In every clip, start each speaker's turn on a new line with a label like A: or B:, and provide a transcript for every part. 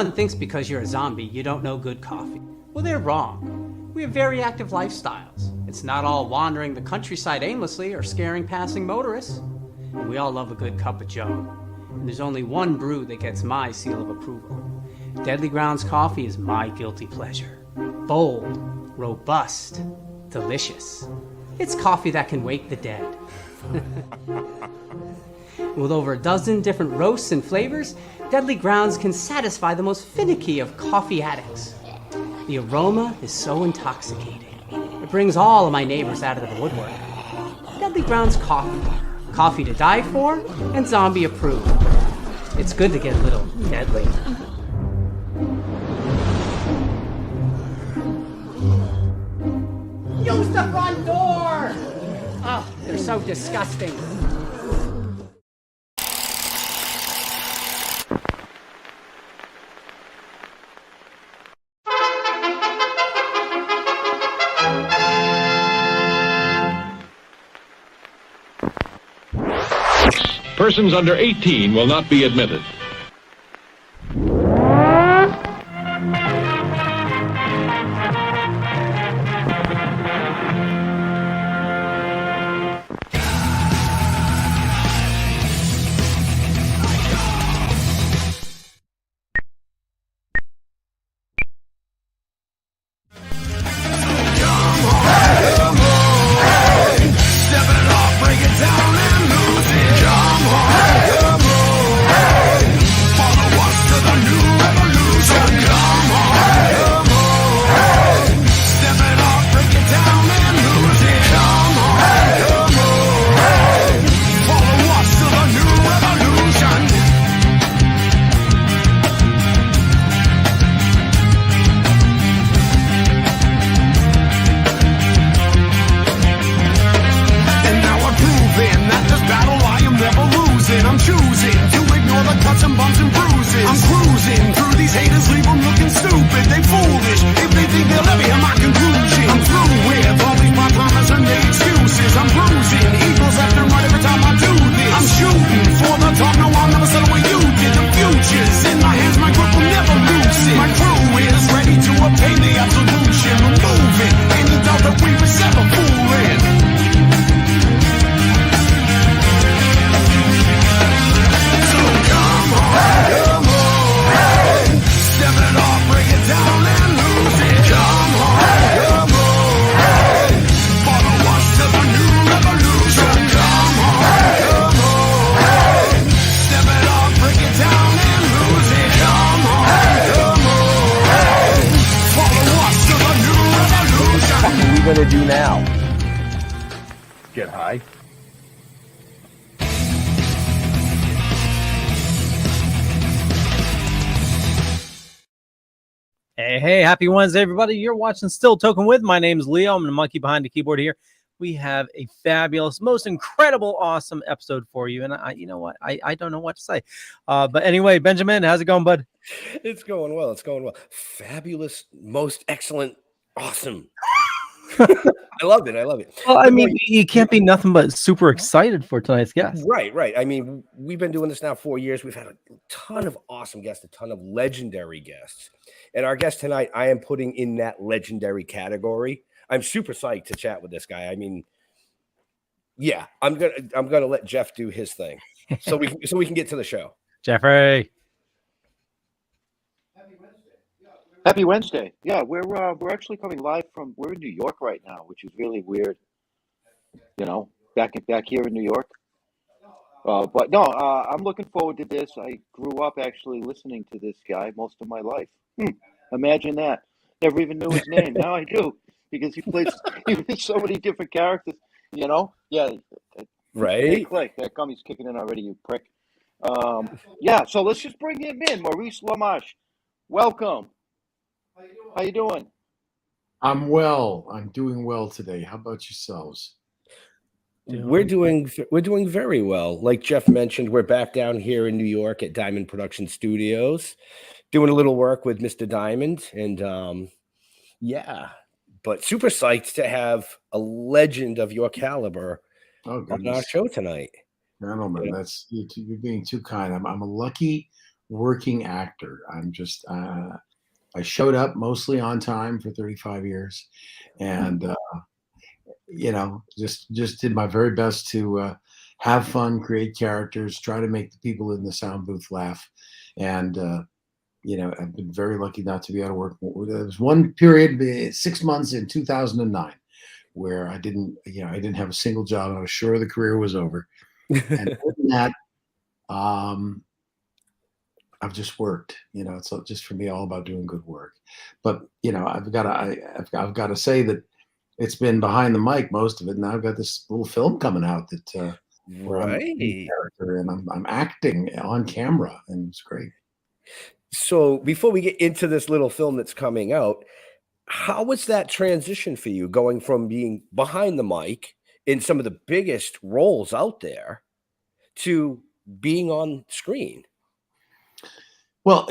A: Everyone thinks because you're a zombie, you don't know good coffee. Well, they're wrong. We have very active lifestyles. It's not all wandering the countryside aimlessly or scaring passing motorists. And we all love a good cup of joe. And there's only one brew that gets my seal of approval. Deadly Grounds coffee is my guilty pleasure. Bold, robust, delicious. It's coffee that can wake the dead. With over a dozen different roasts and flavors, Deadly Grounds can satisfy the most finicky of coffee addicts. The aroma is so intoxicating. It brings all of my neighbors out of the woodwork. Deadly Grounds coffee. Coffee to die for and zombie approved. It's good to get a little deadly. Use the front door! Oh, they're so disgusting.
B: Persons under 18 will not be admitted.
C: Hey, happy Wednesday, everybody. You're watching Still Toking with. My name is Leo. I'm the monkey behind the keyboard here. We have a fabulous, most incredible, awesome episode for you. And you know what? I don't know what to say. But anyway, Benjamin, how's it going, bud?
D: It's going well. It's going well. Fabulous, most excellent, awesome. I love it. I love it.
C: Well, I mean, you can't be nothing but super excited for tonight's guest.
D: Right. I mean, we've been doing this now 4 years. We've had a ton of awesome guests, a ton of legendary guests. And our guest tonight, I am putting in that legendary category. I'm super psyched to chat with this guy. I mean, yeah, I'm gonna let Jeff do his thing, so we can get to the show.
C: Jeffrey.
E: Happy Wednesday. Yeah, we're actually coming live we're in New York right now, which is really weird. You know, back here in New York. But no, I'm looking forward to this. I grew up actually listening to this guy most of my life. Imagine that. Never even knew his name. Now I do, because he plays so many different characters. You know? Yeah.
D: Right.
E: Hey, click. That gummy's kicking in already, you prick. Yeah, so let's just bring him in. Maurice Lamarche. Welcome. How you doing?
F: I'm well. I'm doing well today. How about yourselves?
D: We're doing very well. Like Jeff mentioned, we're back down here in New York at Diamond Production Studios, doing a little work with Mr. Diamond, and yeah, but super psyched to have a legend of your caliber on our show tonight.
F: Gentlemen, you're being too kind. I'm a lucky working actor. I'm just I showed up mostly on time for 35 years, and just did my very best to have fun, create characters, try to make the people in the sound booth laugh, and I've been very lucky not to be out of work. There was one period, 6 months in 2009, where I didn't have a single job. I was sure the career was over, and other than that, I've just worked. It's just for me all about doing good work. But I've got to say that it's been behind the mic most of it. Now I've got this little film coming out that where I'm a character and I'm acting on camera, and it's great.
D: So before we get into this little film that's coming out, how was that transition for you, going from being behind the mic in some of the biggest roles out there to being on screen?
F: Well,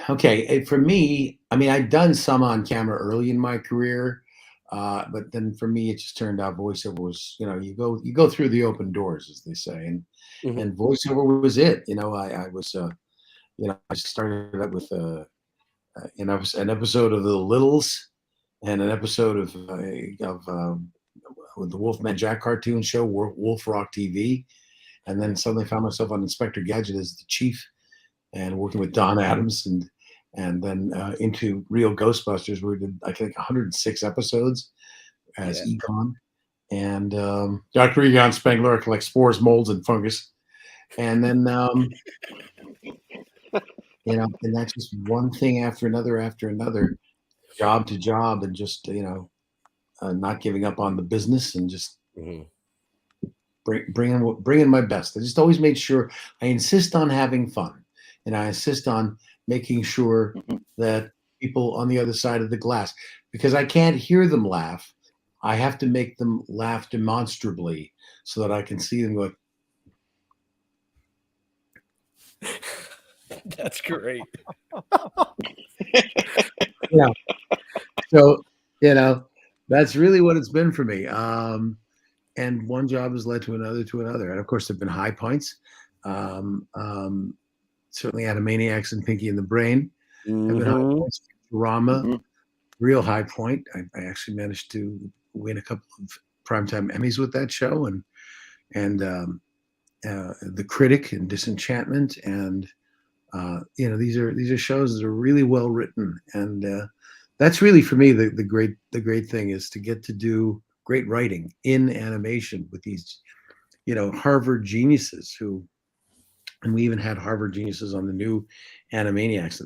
F: okay. For me, I mean, I'd done some on camera early in my career, but then for me, it just turned out voiceover was, you go through the open doors, as they say, and voiceover was it. I was, I started out with an episode of The Littles and an episode of the Wolfman Jack cartoon show, Wolf Rock TV, and then suddenly found myself on Inspector Gadget as the chief, and working with Don Adams, and then into Real Ghostbusters, where we did, I think, 106 episodes as Egon, and Dr. Egon Spengler, I collect spores, molds, and fungus, and then and that's just one thing after another, job to job, and just not giving up on the business, and just bringing my best. I just always made sure I insist on having fun. And I insist on making sure that people on the other side of the glass, because I can't hear them laugh, I have to make them laugh demonstrably so that I can see them go.
D: That's great.
F: So, that's really what it's been for me. And one job has led to another. And of course, there've been high points. Certainly Animaniacs and Pinky and the Brain have been high points. Futurama, real high point. I actually managed to win a couple of primetime Emmys with that show, and The Critic and Disenchantment, and these are shows that are really well written, and that's really, for me, the great thing is to get to do great writing in animation with these Harvard geniuses who. And we even had Harvard geniuses on the new Animaniacs.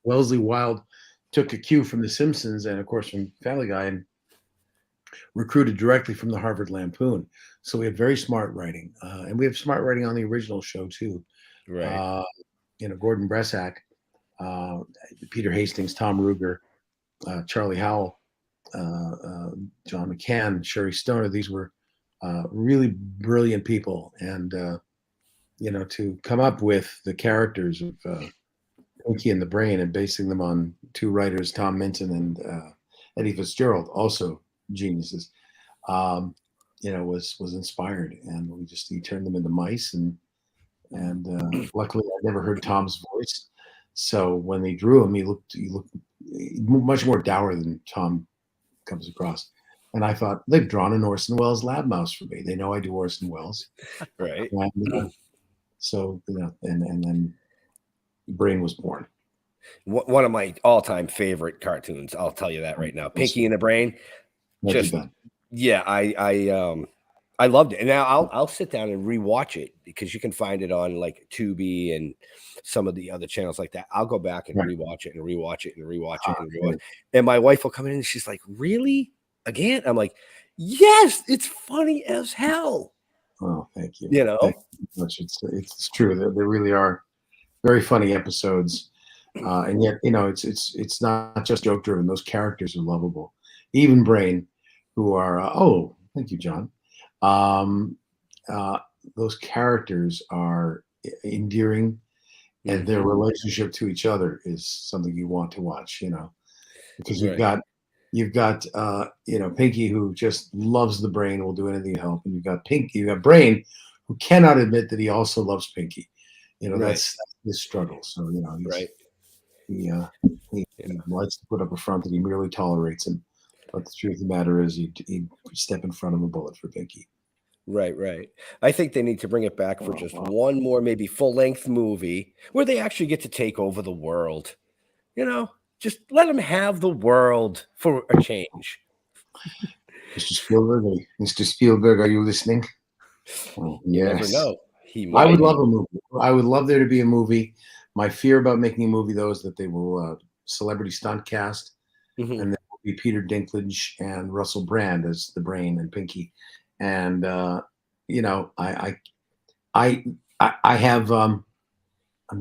F: Wellesley Wild took a cue from The Simpsons and, of course, from Family Guy, and recruited directly from the Harvard Lampoon. So we had very smart writing, and we have smart writing on the original show too.
D: Right.
F: Gordon Bressak, Peter Hastings, Tom Ruger, Charlie Howell, John McCann, Sherry Stoner. These were really brilliant people, and to come up with the characters of Pinky and the Brain and basing them on two writers, Tom Minton and Eddie Fitzgerald, also geniuses, was inspired, and he turned them into mice, and luckily I never heard Tom's voice, so when they drew him, he looked much more dour than Tom comes across. And I thought, they've drawn an Orson Welles lab mouse for me. They know I do Orson Welles,
D: right?
F: And, so and then Brain was born.
D: One of my all-time favorite cartoons. I'll tell you that right now. Pinky and the Brain. Just I loved it, and now I'll sit down and rewatch it, because you can find it on like Tubi and some of the other channels like that. I'll go back and rewatch it and rewatch it and rewatch it and rewatch it. And my wife will come in and she's like, "Really? Again?" I'm like, "Yes, it's funny as hell."
F: Oh, thank you.
D: Thank
F: you so much. It's true. There really are very funny episodes, and yet it's not just joke driven. Those characters are lovable. Even Brain, who are thank you, John. Those characters are endearing, and their relationship to each other is something you want to watch. Because you've got Pinky, who just loves the Brain and will do anything to help, and you've got Brain, who cannot admit that he also loves Pinky. That's his struggle. So
D: Right.
F: he likes to put up a front that he merely tolerates him. But the truth of the matter is, he'd step in front of a bullet for Pinky.
D: Right, right. I think they need to bring it back for just one more, maybe full-length movie where they actually get to take over the world. Just let them have the world for a change.
F: Mr. Spielberg, are you listening? Oh,
D: You never
F: yes.
D: know. He
F: I would
D: might.
F: love a movie. I would love there to be a movie. My fear about making a movie, though, is that they will celebrity stunt cast,
D: Mhm.
F: and there will be Peter Dinklage and Russell Brand as the Brain and Pinky. And I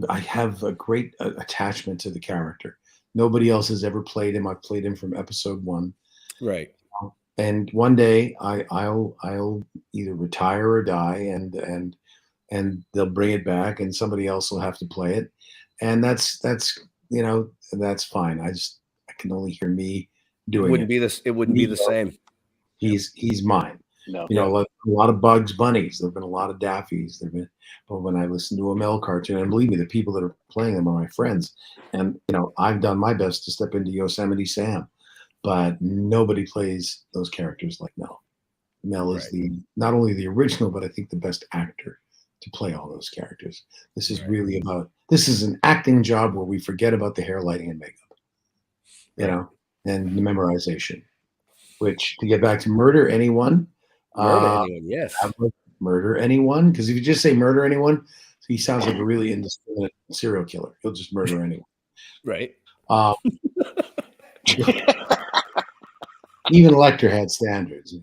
F: have a great attachment to the character. Nobody else has ever played him. I've played him from episode 1.
D: Right.
F: And one day I'll either retire or die, and they'll bring it back, and somebody else will have to play it, and that's fine. I can only hear me doing
D: Wouldn't
F: it.
D: be this. It wouldn't be the same.
F: He's mine.
E: No.
F: A lot of Bugs Bunnies. There've been a lot of Daffies. But when I listen to a Mel cartoon, and believe me, the people that are playing them are my friends, and I've done my best to step into Yosemite Sam, but nobody plays those characters like Mel. Mel is not only the original, but I think the best actor to play all those characters. This is really this is an acting job where we forget about the hair, lighting, and makeup, and the memorization. Which, to get back to Murder Anyone,
D: yes.
F: Murder Anyone, because if you just say murder anyone, he sounds like a really indiscriminate serial killer. He'll just murder anyone.
D: Right.
F: Even Lecter had standards.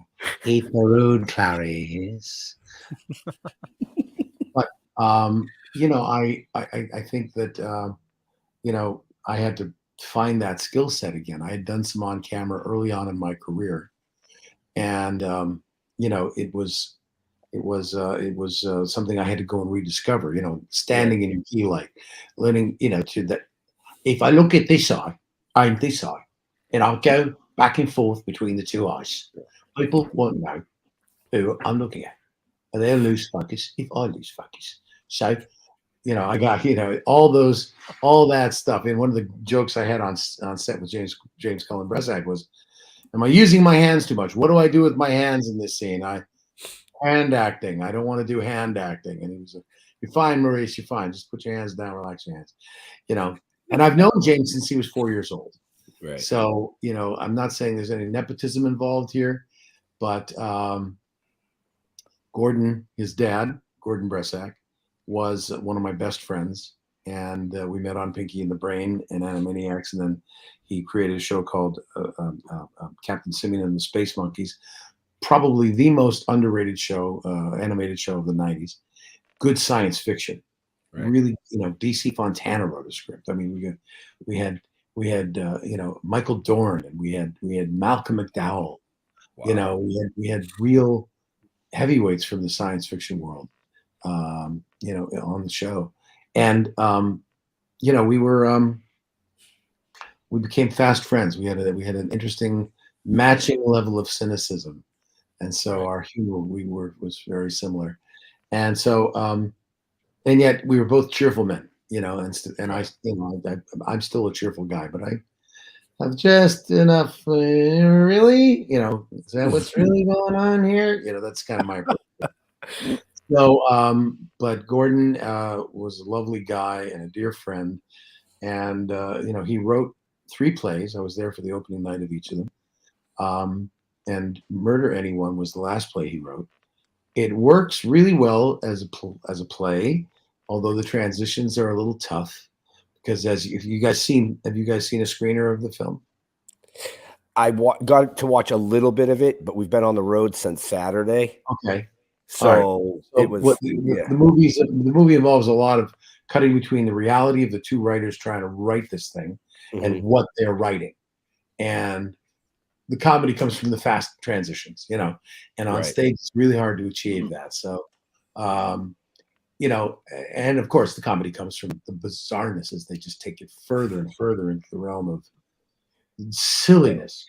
F: He rude Clarice. But I think that I had to find that skill set again. I had done some on camera early on in my career, and it was something I had to go and rediscover. Standing in your key light, learning to that. If I look at this eye, I'm this eye, and I'll go back and forth between the two eyes. People won't know who I'm looking at, and they'll lose focus if I lose focus. So, I got all that stuff. And one of the jokes I had on set with James Cullen Bresak was, "Am I using my hands too much? What do I do with my hands in this scene? Hand acting. I don't want to do hand acting." And he was like, "You're fine, Maurice. You're fine. Just put your hands down, relax your hands." And I've known James since he was 4 years old.
D: Right.
F: So, I'm not saying there's any nepotism involved here, but Gordon, his dad, Gordon Bresak, was one of my best friends. And we met on Pinky and the Brain and Animaniacs. And then he created a show called Captain Simeon and the Space Monkeys, probably the most underrated show, animated show of the 90s. Good science fiction. Right. Really, DC Fontana wrote a script. I mean, we had Michael Dorn, and we had Malcolm McDowell. Wow. We had real heavyweights from the science fiction world, on the show, and we became fast friends. We had an interesting matching level of cynicism, and so our humor was very similar, and so and yet we were both cheerful men, I'm still a cheerful guy, but I have just enough. Really, is that what's really going on here? That's kind of my approach. So, but Gordon was a lovely guy and a dear friend, and he wrote 3 plays. I was there for the opening night of each of them, and Murder Anyone was the last play he wrote. It works really well as a play, although the transitions are a little tough. Because have you guys seen a screener of the film?
D: I got to watch a little bit of it, but we've been on the road since Saturday.
F: Okay.
D: So it was
F: the movie involves a lot of cutting between the reality of the 2 writers trying to write this thing and what they're writing. And the comedy comes from the fast transitions, and on stage it's really hard to achieve that. So and of course the comedy comes from the bizarreness as they just take it further and further into the realm of silliness,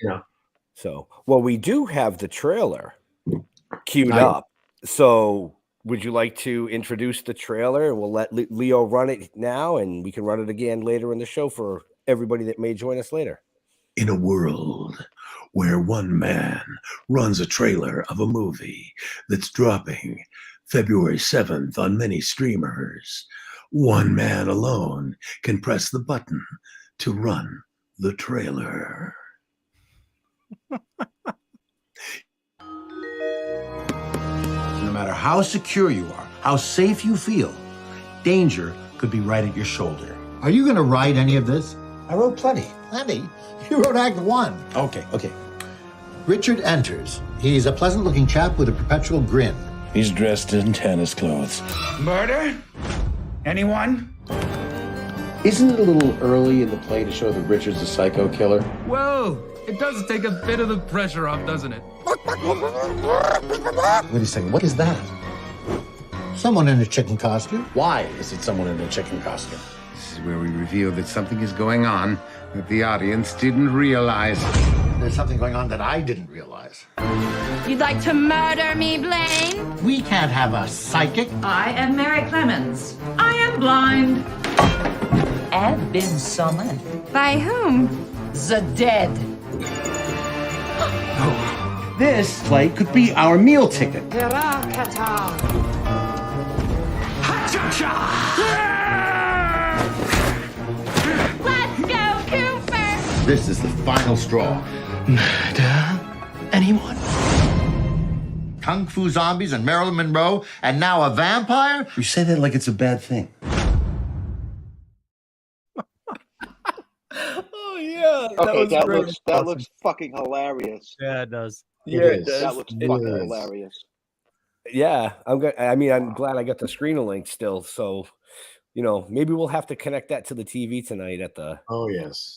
D: So, well, we do have the trailer queued up. So would you like to introduce the trailer? We'll let Leo run it now, and we can run it again later in the show for everybody that may join us later.
F: In a world where one man runs a trailer of a movie that's dropping February 7th on many streamers, one man alone can press the button to run the trailer.
G: No matter how secure you are, how safe you feel, danger could be right at your shoulder.
H: Are you going to write any of this?
G: I wrote plenty.
H: Plenty? You wrote Act 1.
G: Okay.
H: Richard enters. He's a pleasant-looking chap with a perpetual grin.
I: He's dressed in tennis clothes.
J: Murder? Anyone?
I: Isn't it a little early in the play to show that Richard's a psycho killer?
J: Whoa! It does take a bit of the pressure off, doesn't it?
G: Wait a second, what is that?
H: Someone in a chicken costume.
I: Why is it someone in a chicken costume?
K: This is where we reveal that something is going on that the audience didn't realize.
H: There's something going on that I didn't realize.
L: You'd like to murder me, Blaine?
H: We can't have a psychic.
M: I am Mary Clemens. I am blind. I've been summoned.
L: By whom?
M: The dead.
I: This play could be our meal ticket.
L: Let's go, Cooper!
G: This is the final straw.
J: Anyone?
H: Kung Fu zombies and Marilyn Monroe, and now a vampire?
I: You say that like it's a bad thing.
C: Oh yeah.
E: That looks fucking hilarious.
C: Yeah, it does.
D: Yeah, it does.
E: That looks fucking hilarious.
D: Yeah, I'm glad I got the screener link still. So, maybe we'll have to connect that to the TV tonight at the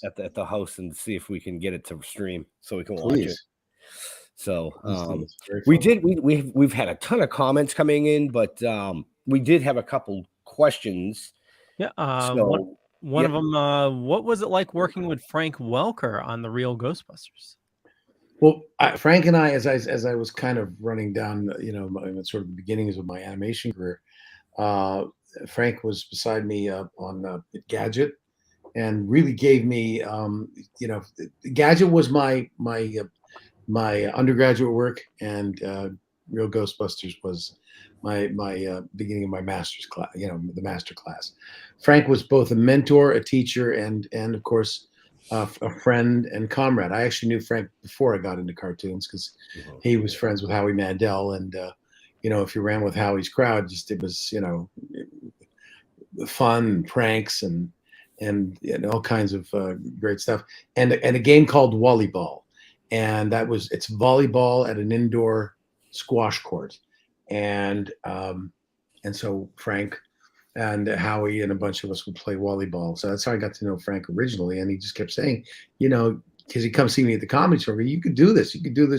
D: at the house and see if we can get it to stream so we can watch it. So we've had a ton of comments coming in, but we did have a couple questions.
C: Yeah.
D: One
C: of them. What was it like working with Frank Welker on the Real Ghostbusters?
F: Well, Frank and I, as I was kind of running down, sort of the beginnings of my animation career, Frank was beside me on Gadget, and really gave me, Gadget was my undergraduate work, and Real Ghostbusters was my beginning of my master's class, the master class. Frank was both a mentor, a teacher, and of course, a friend and comrade. I actually knew Frank before I got into cartoons because he was friends with Howie Mandel, and if you ran with Howie's crowd, it was fun and pranks and all kinds of great stuff. And a game called Volleyball, and it's volleyball at an indoor squash court, and so Frank and Howie and a bunch of us would play volleyball. So that's how I got to know Frank originally. And he just kept saying, because he'd come see me at the comedy store, you could do this,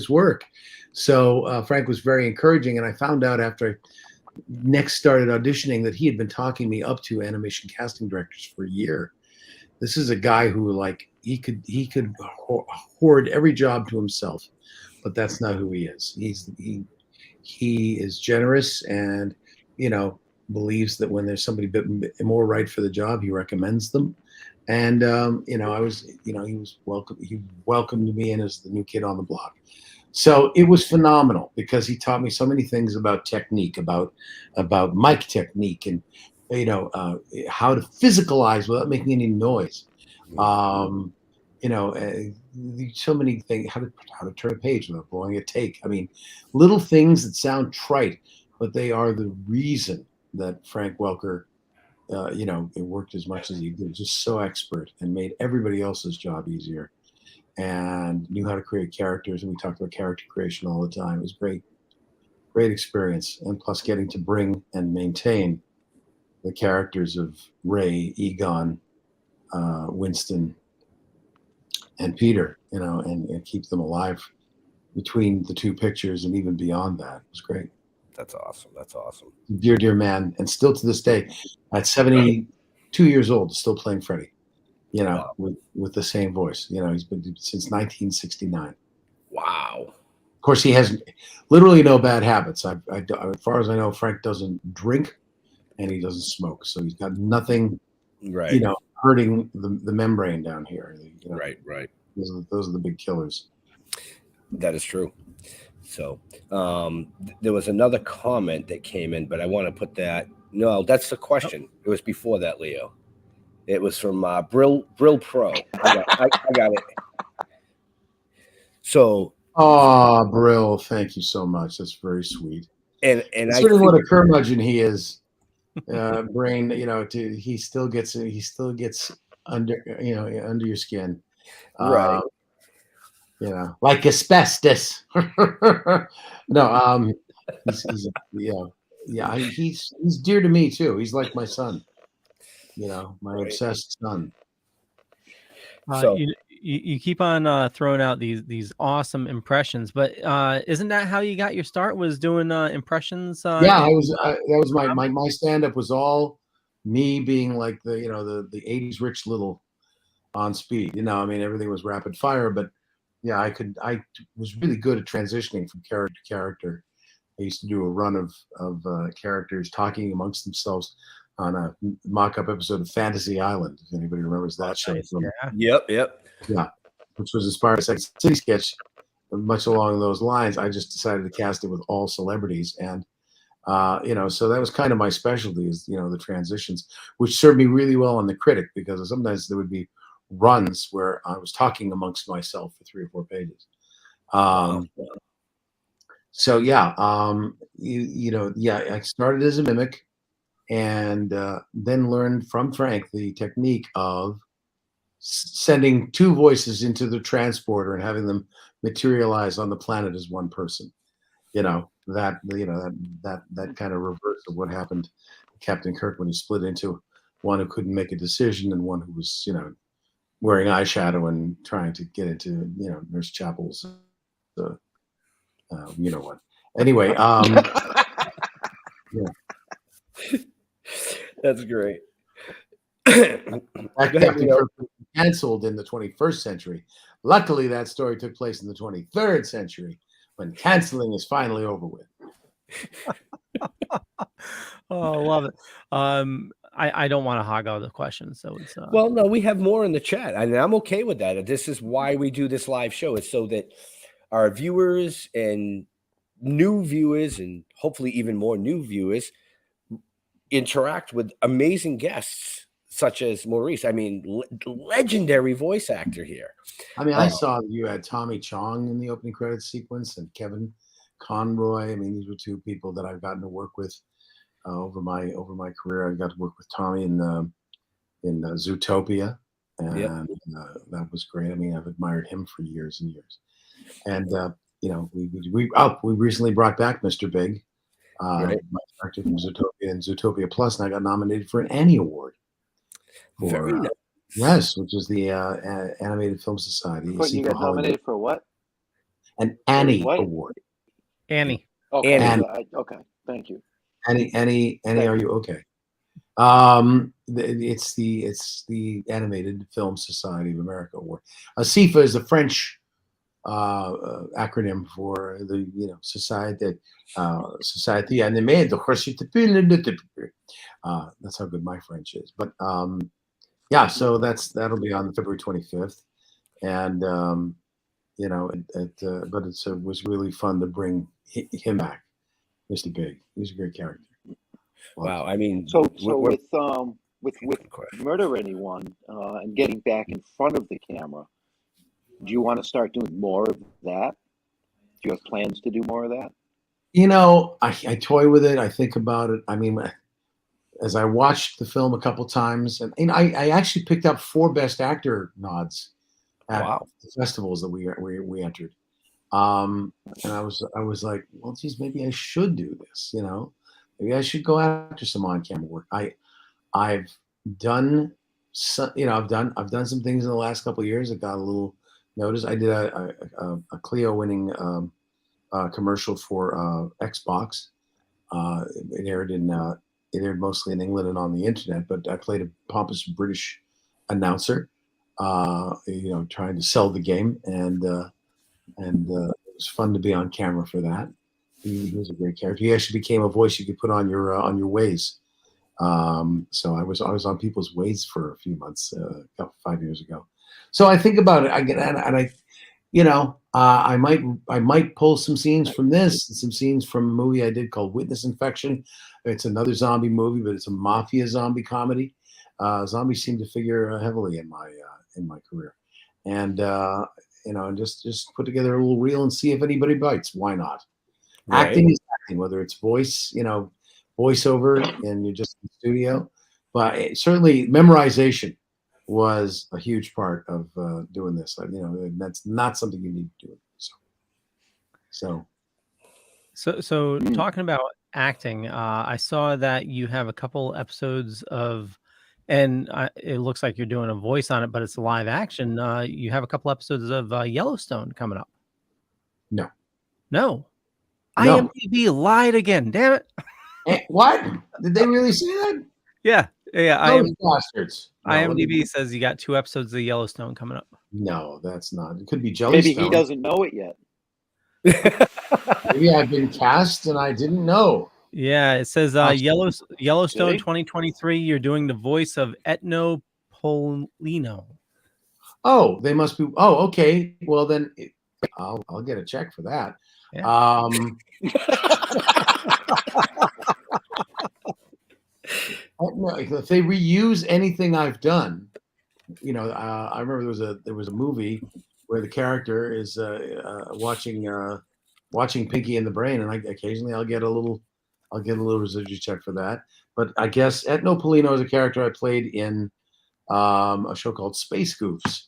F: work. So Frank was very encouraging. And I found out after I next started auditioning that he had been talking me up to animation casting directors for a year. This is a guy who he could hoard every job to himself, but that's not who he is. He is generous and, believes that when there's somebody a bit more right for the job, he recommends them. And he welcomed me in as the new kid on the block. So it was phenomenal because he taught me so many things about technique, about mic technique, and how to physicalize without making any noise. So many things, how to turn a page without blowing a take. I mean, little things that sound trite, but they are the reason that Frank Welker, it worked as much as he did, just so expert and made everybody else's job easier, and knew how to create characters. And we talked about character creation all the time. It was great experience. And plus getting to bring and maintain the characters of Ray, Egon, Winston, and Peter, and keep them alive between the two pictures and even beyond that. It was great.
D: That's awesome.
F: Dear man. And still to this day, at 72 years old, still playing Freddy, with the same voice. He's been since 1969.
D: Wow.
F: course, he has literally no bad habits. As far as I know, Frank doesn't drink and he doesn't smoke, so he's got nothing,
D: Right.
F: hurting the membrane down here.
D: Right.
F: Those are the big killers.
D: That is true. So there was another comment that came in, but I want to put that. No, that's the question. It was before that, Leo. It was from Brill Pro. I got it. So,
F: Brill, thank you so much. That's very sweet.
D: And
F: considering what a curmudgeon he is, Brain, he still gets under under your skin,
D: right?
F: Like asbestos. No, he's dear to me too. He's like my son, my obsessed son.
C: So you keep on throwing out these awesome impressions, but isn't that how you got your start? Was doing impressions?
F: Yeah, that was my stand up was all me being like the 80s Rich Little on speed. Everything was rapid fire, but yeah, I was really good at transitioning from character to character. I used to do a run of characters talking amongst themselves on a mock-up episode of Fantasy Island. If anybody remembers that show.
D: Yep.
F: Yeah, which was inspired by a Sex City sketch, much along those lines. I just decided to cast it with all celebrities, and so that was kind of my specialty, is the transitions, which served me really well on The Critic, because sometimes there would be runs where I was talking amongst myself for 3 or 4 pages. So yeah, I started as a mimic, and then learned from Frank the technique of sending 2 voices into the transporter and having them materialize on the planet as one person. That kind of reverse of what happened to Captain Kirk when he split into one who couldn't make a decision and one who was wearing eyeshadow and trying to get into Nurse Chapel's what. Anyway, yeah.
D: That's great.
F: That Captain Kirk was canceled in the 21st century. Luckily, that story took place in the 23rd century, when canceling is finally over with.
C: Oh, love it. I don't want to hog all the questions, so it's
D: well, no, we have more in the chat, and I'm okay with that. This is why we do this live show, is so that our viewers and new viewers, and hopefully even more new viewers, interact with amazing guests such as Maurice. Legendary voice actor here.
F: I saw you had Tommy Chong in the opening credits sequence, and Kevin Conroy. These were 2 people that I've gotten to work with over my career. I got to work with Tommy in Zootopia, and that was great. I've admired him for years and years. And we recently brought back Mr. Big, my character from Zootopia and Zootopia Plus, and I got nominated for an Annie Award.
D: Very nice.
F: Yes, which is the Animated Film Society.
E: You got nominated for what?
F: An Annie Award.
C: Annie.
E: Okay.
F: Annie.
E: Okay. Thank you.
F: Annie, are you okay? It's the Animated Film Society of America Award. CIFA is the French acronym for the Société Animée de Recherche. That's how good my French is. But so that'll be on February 25th, and but it was really fun to bring him back, Mr. Big. He's a great character.
D: Wow,
E: so with Murder Anyone and getting back in front of the camera, do you want to start doing more of that? Do you have plans to do more of that?
F: I toy with it. I think about it. As I watched the film a couple times, and I actually picked up 4 Best Actor nods at the festivals that we entered. And I was like, well, geez, maybe I should do this. Maybe I should go after some on-camera work. I've done some things in the last couple of years that got a little notice. I did a Clio winning commercial for Xbox. It aired mostly in England and on the internet, but I played a pompous British announcer, trying to sell the game, and it was was fun to be on camera for that. He was a great character. He actually became a voice you could put on your ways. So I was on people's ways for a few months, 5 years ago. So I think about it. I might pull some scenes from this and some scenes from a movie I did called Witness Infection. It's another zombie movie, but it's a mafia zombie comedy. Zombies seem to figure heavily in my career, and just put together a little reel and see if anybody bites. Why not? Right. Acting is acting, whether it's voice, voiceover, and you're just in the studio. But certainly, memorization was a huge part of doing this. That's not something you need to do.
C: So talking about acting, I saw that you have a couple episodes of, and it looks like you're doing a voice on it, but it's live action. You have a couple episodes of Yellowstone coming up. No. IMDb lied again. Damn it.
F: What? Did they really say that?
C: Yeah.
F: Bastards.
C: IMDb says you got 2 episodes of Yellowstone coming up.
F: No, that's not. It could be Jellystone.
E: Maybe he doesn't know it yet.
F: Maybe I've been cast and I didn't know.
C: Yeah, it says Yellowstone 2023. You're doing the voice of Etno Polino.
F: Oh, they must be. Oh, okay. Well, then I'll get a check for that. Yeah. If they reuse anything I've done, I remember there was a movie where the character is watching Pinky and the Brain, and occasionally I'll get a little residual check for that. But I guess Etno Polino is a character I played in a show called Space Goofs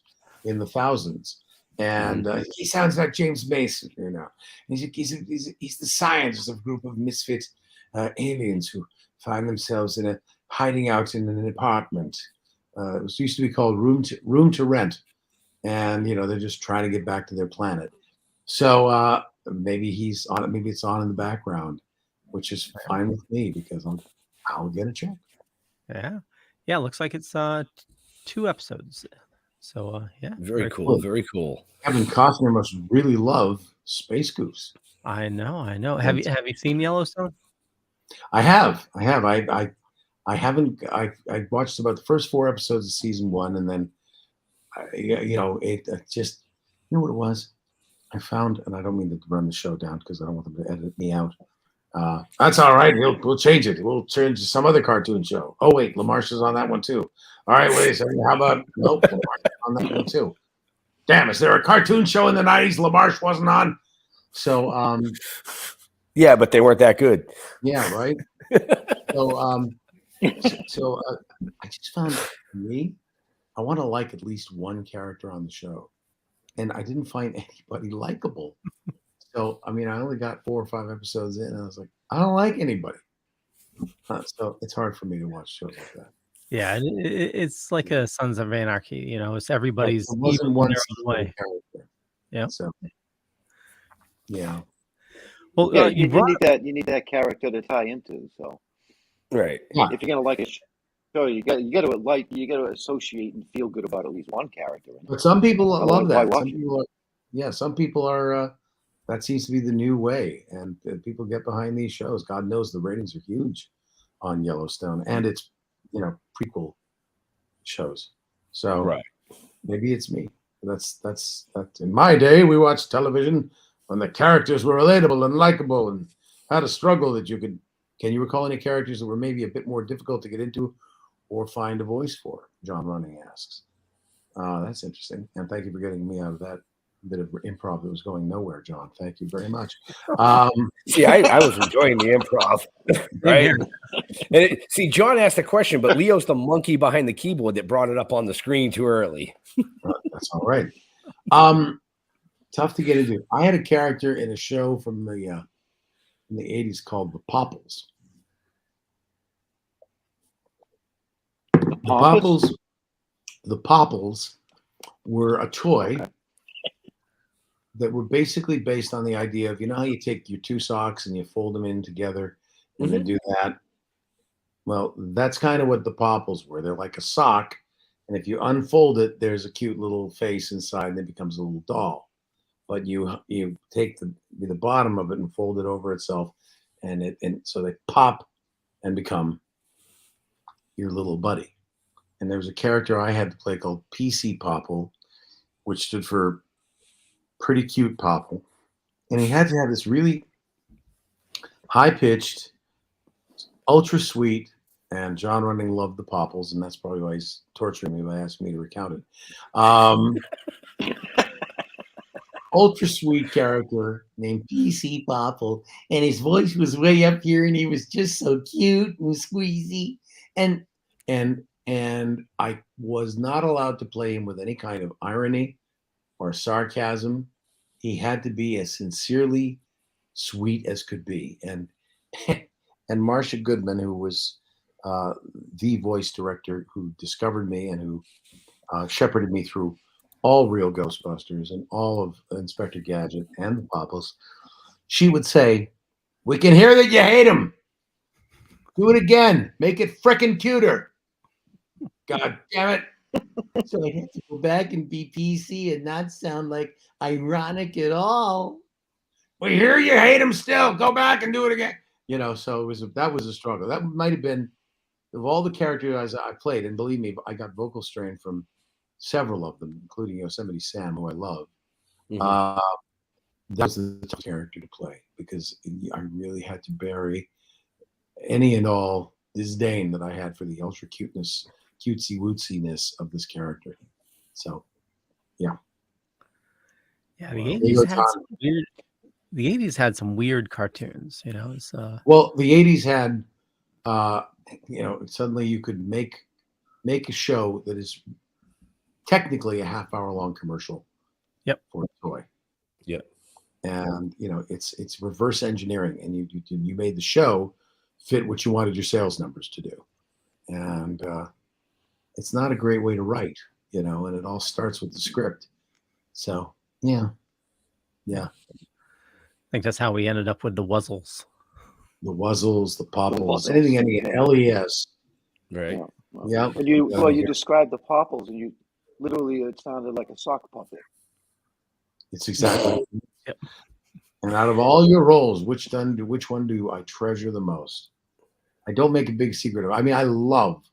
F: in the 2000s. And he sounds like James Mason, He's the scientist of a group of misfit aliens who find themselves hiding out in an apartment. It used to be called Room to Rent, and they're just trying to get back to their planet. So maybe he's on it. Maybe it's on in the background, which is fine with me because I'll get a check.
C: Yeah. Looks like it's 2 episodes. So yeah,
D: very cool. Very cool.
F: Kevin Costner must really love Space Goose.
C: I know. Have you seen Yellowstone?
F: I have. I haven't. I watched about the first 4 episodes of season 1, and then it just what it was. I found, and I don't mean to run the show down because I don't want them to edit me out. That's all right. We'll change it. We'll change to some other cartoon show. Oh wait, Lamarche is on that one too. All right, wait a second. How about nope? Lamarche on that one too. Damn, is there a cartoon show in the 90s Lamarche wasn't on? So
D: yeah, but they weren't that good.
F: Yeah, right. So I just found I want to like at least one character on the show, and I didn't find anybody likable. So I only got 4 or 5 episodes in, and I was like, I don't like anybody. So it's hard for me to watch shows like that.
C: Yeah, it's like a Sons of Anarchy. It's everybody's
F: wasn't one
C: way.
F: Character.
C: Yeah.
F: So yeah.
C: Well,
E: yeah, you need that character to tie into. So
D: right.
F: Yeah.
E: If you're gonna like a show, you got to associate and feel good about at least one character.
F: But some people love that. Some people are. That seems to be the new way, and people get behind these shows. God knows the ratings are huge on Yellowstone, and it's prequel shows. So
D: right.
F: Maybe it's me. That's in my day we watched television when the characters were relatable and likable and had a struggle that you could. Can you recall any characters that were maybe a bit more difficult to get into or find a voice for? John Running asks. That's interesting, and thank you for getting me out of that bit of improv that was going nowhere, John. Thank you very much.
D: See, I was enjoying the improv, right? And John asked a question, but Leo's the monkey behind the keyboard that brought it up on the screen too early.
F: That's all right. Tough to get into. I had a character in a show from the 80s called The Popples. The Popples were a toy that were basically based on the idea of, how you take your 2 socks and you fold them in together and then do that. Well, that's kind of what the Popples were. They're like a sock, and if you unfold it, there's a cute little face inside, and it becomes a little doll. but you take the bottom of it and fold it over itself, and so they pop and become your little buddy. And there was a character I had to play called PC Popple, which stood for Pretty Cute Popple, and he had to have this really high-pitched, ultra sweet, and John Running loved the Popples, and that's probably why he's torturing me by asking me to recount it. Ultra sweet character named PC Popple, and his voice was way up here, and he was just so cute and squeezy, and I was not allowed to play him with any kind of irony or sarcasm. He had to be as sincerely sweet as could be, and Marcia Goodman, who was the voice director who discovered me and who shepherded me through all Real Ghostbusters and all of Inspector Gadget and the Popples, she would say, "We can hear that you hate him. Do it again. Make it frickin' cuter." God damn it. So I had to go back and be PC and not sound like ironic at all. "We hear you hate him still. Go back and do it again." So that was a struggle. That might have been, of all the characters I played, and believe me, I got vocal strain from several of them, including Yosemite Sam, who I love. That was the tough character to play because I really had to bury any and all disdain that I had for the ultra cuteness, cutesy wootsiness of this character. So, yeah.
C: Yeah, the 80s had some weird cartoons,
F: Well, the 80s had, suddenly you could make a show that is technically a half-hour-long commercial.
C: Yep.
F: For a toy.
D: Yep.
F: And it's reverse engineering, and you made the show fit what you wanted your sales numbers to do, and it's not a great way to write, and it all starts with the script. So yeah.
C: I think that's how we ended up with the Wuzzles.
F: The Wuzzles, the Popples, anything LES.
D: Right.
F: Yeah.
E: And you described the Popples, and literally it sounded like a sock puppet.
F: It's exactly. Yep. And out of all your roles, which one do I treasure the most? I don't make a big secret of it. I mean, I love,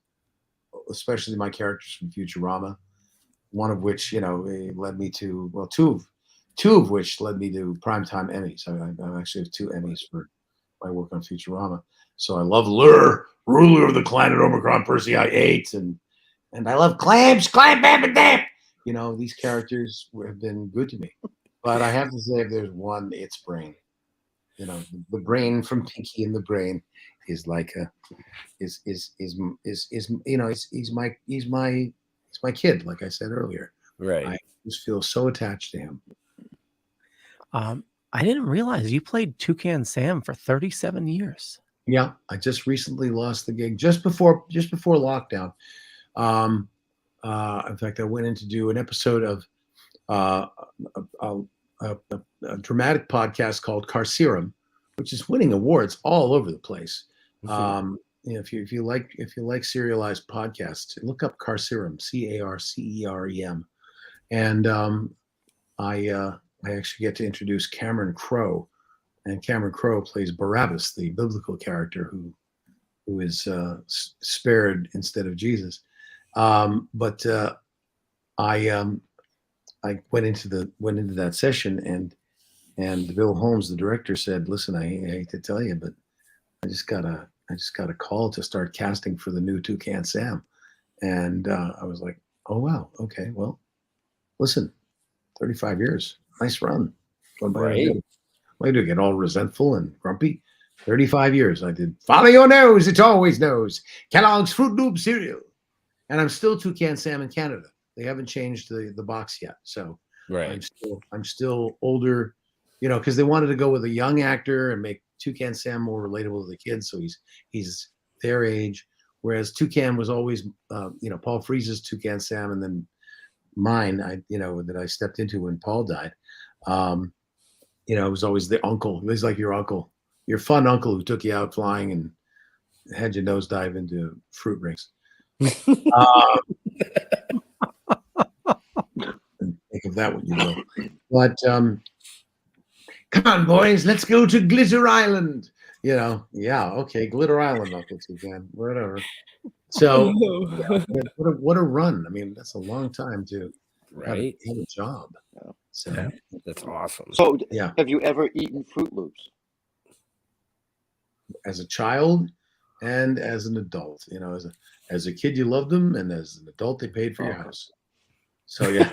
F: especially my characters from Futurama, one of which, led me to, two of which led me to primetime Emmys. I actually have 2 Emmys for my work on Futurama. So I love Lur, ruler of the planet Omicron Persei 8, and I love Clamps, Clamp, Bam, and Damp. These characters have been good to me. But I have to say, if there's one, it's Brain. The Brain from Pinky and the Brain is like he's my kid, like I said earlier.
D: Right.
F: I just feel so attached to him.
C: I didn't realize you played Toucan Sam for 37 years.
F: Yeah, I just recently lost the gig just before lockdown. In fact, I went in to do an episode of a dramatic podcast called Carcerum, which is winning awards all over the place. If you like serialized podcasts, look up Carcerum, Carcerem, and I actually get to introduce Cameron Crowe, and Cameron Crowe plays Barabbas, the biblical character who is spared instead of Jesus. But I went into that session, and Bill Holmes, the director, said, "Listen, I hate to tell you, but I just got a call to start casting for the new Toucan Sam," and I was like, "Oh wow, okay, well, listen, 35 years, nice run. What do I do? Get all resentful and grumpy? 35 years I did. Follow your nose, it always knows. Kellogg's Fruit Loop cereal, and I'm still Toucan Sam in Canada. They haven't changed the box yet, so
D: right.
F: I'm still older, because they wanted to go with a young actor and make Toucan Sam more relatable to the kids, so he's their age. Whereas Toucan was always, Paul Freese's Toucan Sam, and then mine, that I stepped into when Paul died. It was always the uncle. It was like your uncle, your fun uncle who took you out flying and had you nosedive into fruit rings. Think of that what you will. But Come on, boys, let's go to Glitter Island. You know, yeah, okay, Glitter Island, Uncle Toucan, whatever. So, yeah, what a run! I mean, that's a long time to have a job. So
D: that's awesome.
E: So,
F: yeah,
E: have you ever eaten Fruit Loops?
F: as a child and as an adult, you know, as a kid you loved them, and as an adult they paid for your house. So yeah.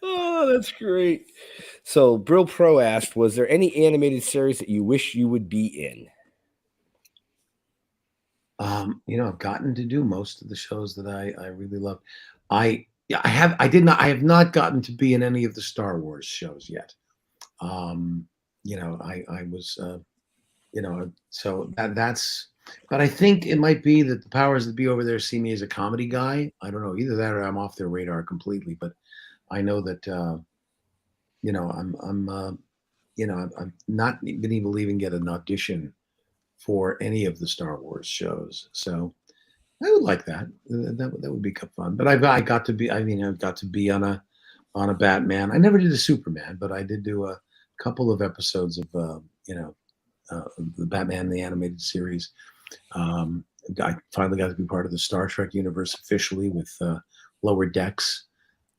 D: Oh, that's great. So Brill Pro asked, was there any animated series that you wish you would be in?
F: You know, I've gotten to do most of the shows that I really love. I have not gotten to be in any of the Star Wars shows yet. You know, I was you know, so that's, but I think it might be that the powers that be over there see me as a comedy guy. I don't know, either that or I'm off their radar completely, but I know that you know, I'm you know, I've not been able to even get an audition for any of the Star Wars shows. So I would like that. That would be fun. But I got to be, I mean, I got to be on a Batman. I never did a Superman, but I did do a couple of episodes of you know, the Batman the animated series. I finally got to be part of the Star Trek universe officially with Lower Decks.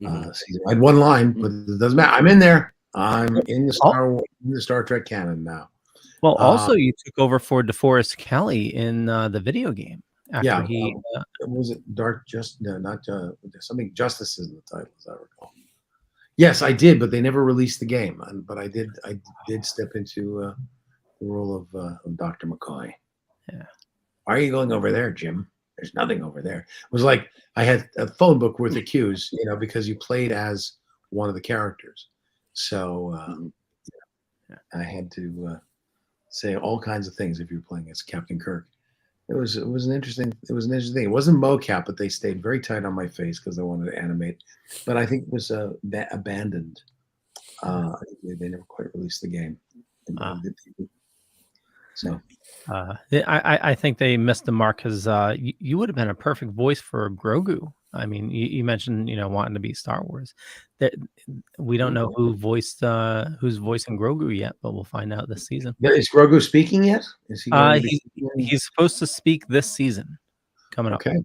F: Season. I had one line, but it doesn't matter. I'm in there. I'm in the Star Trek canon now.
C: Well, also you took over for DeForest Kelley in the video game. After he
F: was it Dark Just no, not something Justice is the title, as I recall. Yes, I did, but they never released the game. But I did step into the role of Dr. McCoy.
C: Yeah.
F: Why are you going over there, Jim? There's nothing over there. It was like I had a phone book worth of cues, you know, because you played as one of the characters. So I had to say all kinds of things if you're playing as Captain Kirk. It was an interesting thing. It wasn't mocap, but they stayed very tight on my face because they wanted to animate. But I think it was abandoned. They never quite released the game. So
C: I think they missed the mark because you would have been a perfect voice for Grogu. I mean, you mentioned, you know, wanting to be Star Wars. That we don't know who's voicing Grogu yet, but we'll find out this season.
F: Is Grogu speaking yet? Is he?
C: He's supposed to speak this season, coming up.
F: Okay,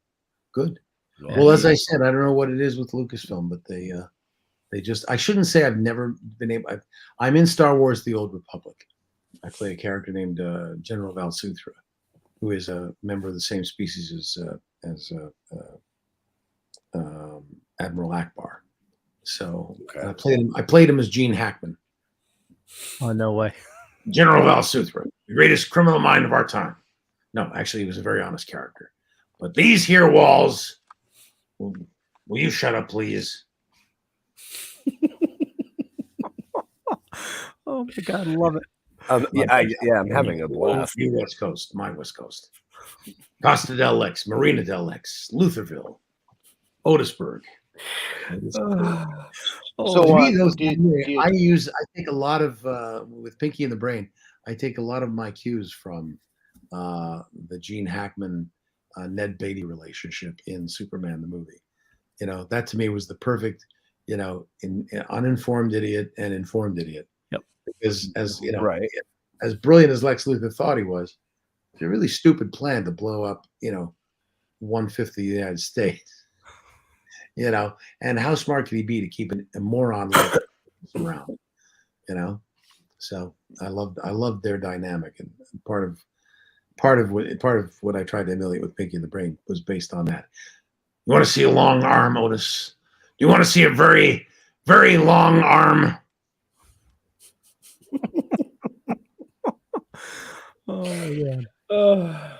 F: good. Yeah. Well, as I said, I don't know what it is with Lucasfilm, but they just, I shouldn't say I've never been able. I'm in Star Wars: The Old Republic. I play a character named General Val Suthra, who is a member of the same species as Admiral Akbar. So I played him as Gene Hackman.
C: Oh, no way.
F: General Val Suthra, the greatest criminal mind of our time. No, actually, he was a very honest character. But these here walls, will you shut up, please?
C: Oh my God, I love it.
D: I'm having a blast.
F: Your West Coast, my West Coast. Costa del Lex, Marina del Lex, Lutherville, Otisburg. I take a lot of with Pinky and the Brain. I take a lot of my cues from the Gene Hackman Ned Beatty relationship in Superman the movie. You know, that to me was the perfect, you know, in uninformed idiot and informed idiot.
C: Yep.
F: Because as you know, as brilliant as Lex Luthor thought he was, it's a really stupid plan to blow up, you know, 1/5 of the United States. You know, and how smart could he be to keep a moron like around? You know, so I loved their dynamic, and part of what I tried to emulate with Pinky and the Brain was based on that. You want to see a long arm, Otis? You want to see a very, very long arm?
C: Oh my God.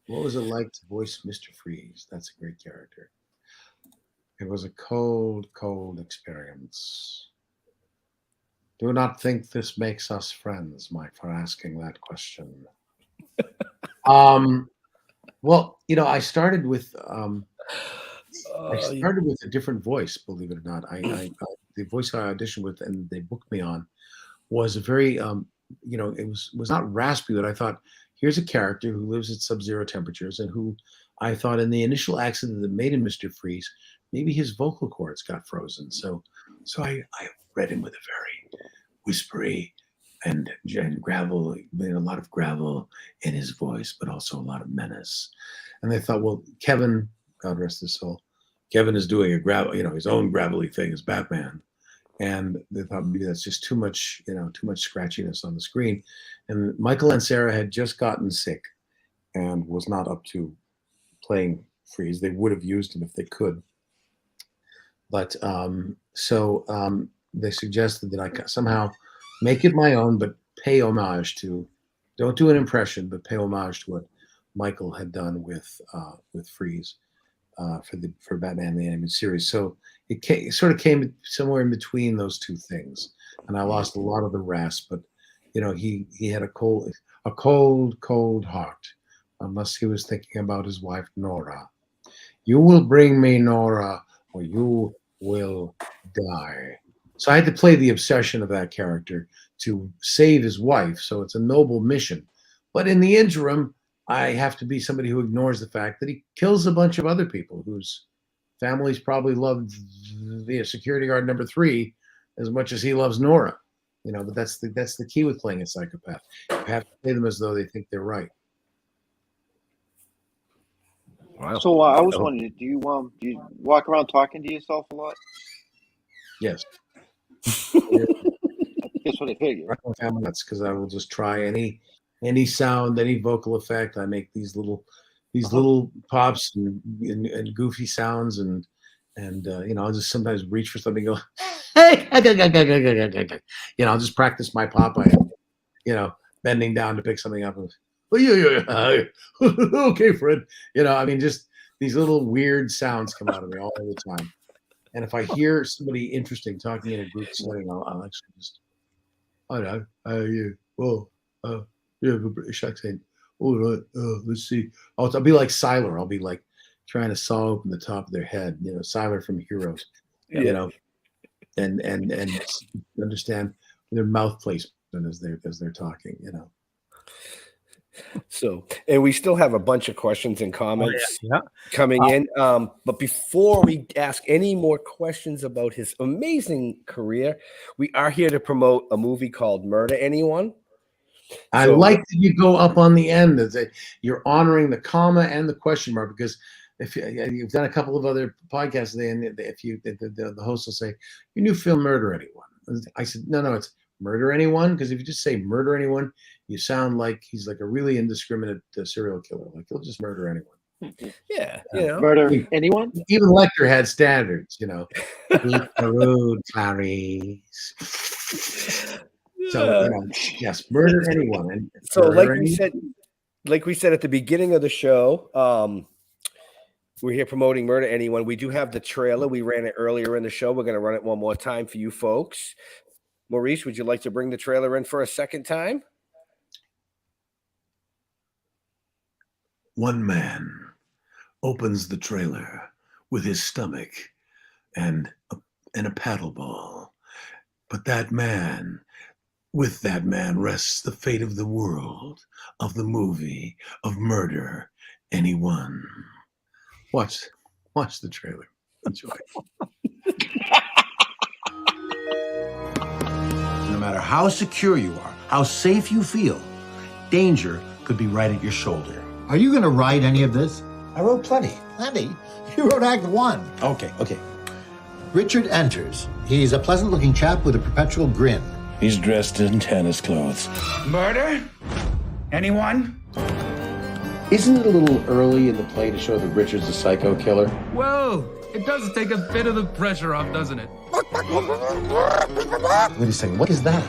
F: What was it like to voice Mr. Freeze? That's a great character. It was a cold, cold experience. Do not think this makes us friends, Mike, for asking that question. Well, you know, I started with a different voice, believe it or not. The voice I auditioned with and they booked me on was a very you know, it was not raspy, but I thought, here's a character who lives at sub-zero temperatures and who I thought in the initial accident that made him Mr. Freeze, maybe his vocal cords got frozen. So I read him with a very whispery and gravel, a lot of gravel in his voice, but also a lot of menace. And they thought, well, Kevin, God rest his soul, Kevin is doing his own gravelly thing as Batman. And they thought maybe that's just too much scratchiness on the screen. And Michael Ansara had just gotten sick and was not up to playing Freeze. They would have used him if they could. But they suggested that I somehow make it my own, but pay homage to, don't do an impression, but pay homage to what Michael had done with Freeze for Batman the Animated Series. So it sort of came somewhere in between those two things, and I lost a lot of the rasp. But he had a cold heart, unless he was thinking about his wife Nora. You will bring me Nora, or you will die. So I had to play the obsession of that character to save his wife. So it's a noble mission. But in the interim, I have to be somebody who ignores the fact that he kills a bunch of other people whose families probably love the security guard number 3 as much as he loves Nora. But that's the key with playing a psychopath. You have to play them as though they think they're right.
D: Wow.
E: So I was wondering, do you walk around talking to yourself a lot?
F: Yes.
E: That's what I figured.
F: That's because I will just try any sound, any vocal effect. I make these little pops and goofy sounds, and I'll just sometimes reach for something and go, hey, I'll just practice my pop. I am, bending down to pick something up. And, yeah. Okay, Fred. Just these little weird sounds come out of me all the time. And if I hear somebody interesting talking in a group setting, I'll actually just, you have a British accent. All right, let's see. I'll be like Siler. I'll be like trying to saw open the top of their head. Siler from Heroes. And understand their mouth placement as they're talking.
D: So, and we still have a bunch of questions and comments coming in. But before we ask any more questions about his amazing career, we are here to promote a movie called Murder Anyone.
F: I like that you go up on the end. You're honoring the comma and the question mark, because if you've done a couple of other podcasts, the host will say, your new film, Murder Anyone. I said, no, it's Murder Anyone, because if you just say Murder Anyone, you sound like he's like a really indiscriminate serial killer. Like he'll just murder anyone.
D: Yeah,
E: murder anyone.
F: Even Lecter had standards, Rude Clarice. So yes, murder anyone. And
D: so like we said at the beginning of the show, we're here promoting Murder Anyone. We do have the trailer. We ran it earlier in the show. We're going to run it one more time for you folks. Maurice, would you like to bring the trailer in for a second time?
F: One man opens the trailer with his stomach and a paddle ball. But with that man rests the fate of the world, of the movie, of Murder Anyone. Watch the trailer. Enjoy.
G: No matter how secure you are, how safe you feel, danger could be right at your shoulder.
H: Are you going to write any of this?
G: I wrote plenty.
H: Plenty? You wrote Act 1.
G: Okay.
H: Richard enters. He's a pleasant-looking chap with a perpetual grin.
N: He's dressed in tennis clothes.
K: Murder? Anyone?
I: Isn't it a little early in the play to show that Richard's a psycho killer?
J: Well, it does take a bit of the pressure off, doesn't it?
G: Wait a second, what is that?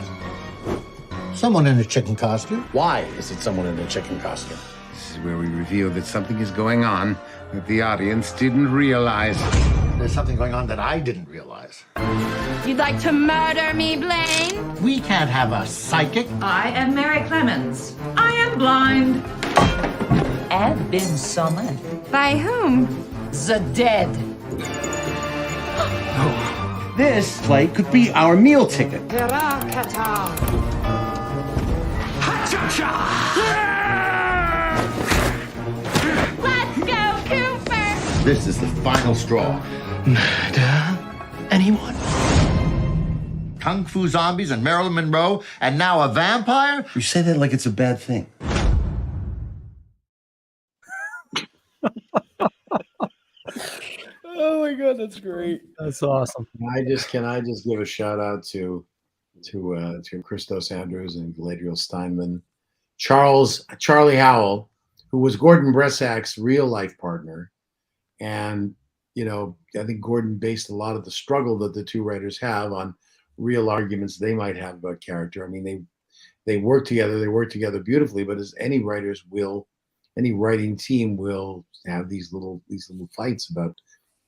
G: Someone in a chicken costume.
I: Why is it someone in a chicken costume?
K: This is where we reveal that something is going on that the audience didn't realize.
H: There's something going on that I didn't realize.
L: You'd like to murder me, Blaine?
H: We can't have a psychic.
M: I am Mary Clemens. I am blind. And been summoned.
L: By whom?
M: The dead.
G: This play could be our meal ticket.
L: Let's go, Cooper!
G: This is the final straw.
K: Murder? Anyone?
H: Kung Fu Zombies and Marilyn Monroe, and now a vampire?
G: You say that like it's a bad thing.
D: Oh my God, that's great.
C: That's awesome.
F: Can I just give a shout out to Christos Andrews and Galadriel Steinman, Charlie Howell, who was Gordon Bressak's real life partner, and I think Gordon based a lot of the struggle that the two writers have on real arguments they might have about character. I mean, they work together. They work together beautifully, but as any writers will, any writing team will have these little fights about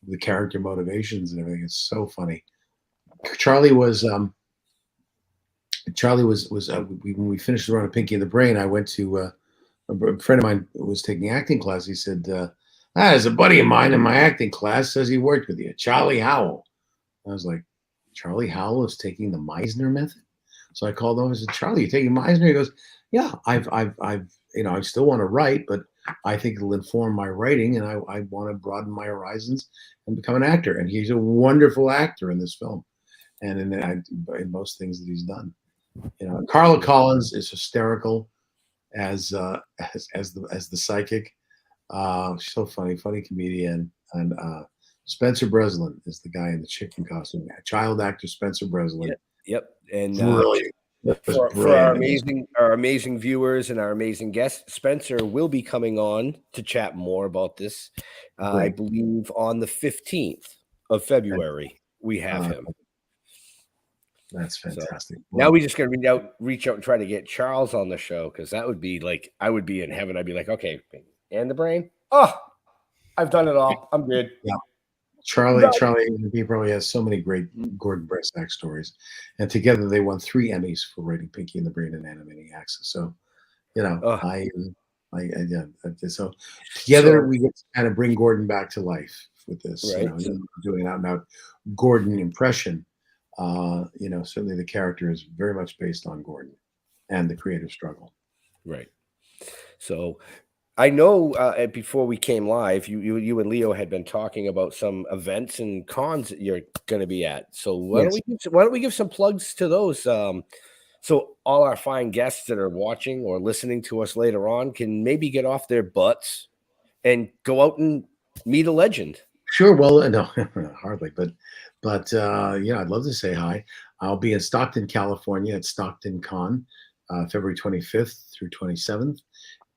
F: the character motivations and everything. It's so funny. Charlie was when we finished the run of Pinky and the Brain, I went to a friend of mine who was taking acting class. He said, there's a buddy of mine in my acting class says he worked with you, Charlie Howell. I was like, Charlie Howell is taking the Meisner method? So I called him and said, Charlie, you taking Meisner? He goes, yeah, I still want to write, but I think it'll inform my writing, and I want to broaden my horizons and become an actor. And he's a wonderful actor in this film, and in most things that he's done. Carla Collins is hysterical as the psychic. She's so funny comedian. And Spencer Breslin is the guy in the chicken costume. Child actor Spencer Breslin.
D: Yep. And
F: brilliant.
D: For our amazing viewers and our amazing guests, Spencer will be coming on to chat more about this. I believe on the 15th of February we have him.
F: That's fantastic.
D: So now we just got to reach out and try to get Charles on the show, because that would be like, I would be in heaven. I'd be like, okay, and the Brain. Oh, I've done it all. I'm good.
F: Yeah. Charlie, he probably has so many great Gordon Bressack stories, and together they won 3 Emmys for writing Pinky and the Brain and Animaniacs. So, so together we get to kind of bring Gordon back to life with this.
D: Right.
F: Doing an out-and-out Gordon impression. Certainly the character is very much based on Gordon and the creative struggle.
D: Right. So I know before we came live, you and Leo had been talking about some events and cons that you're going to be at. So why don't we give some plugs to those? So all our fine guests that are watching or listening to us later on can maybe get off their butts and go out and meet a legend.
F: Sure. Well, no, hardly, but I'd love to say hi. I'll be in Stockton, California at Stockton Con, February 25th through 27th.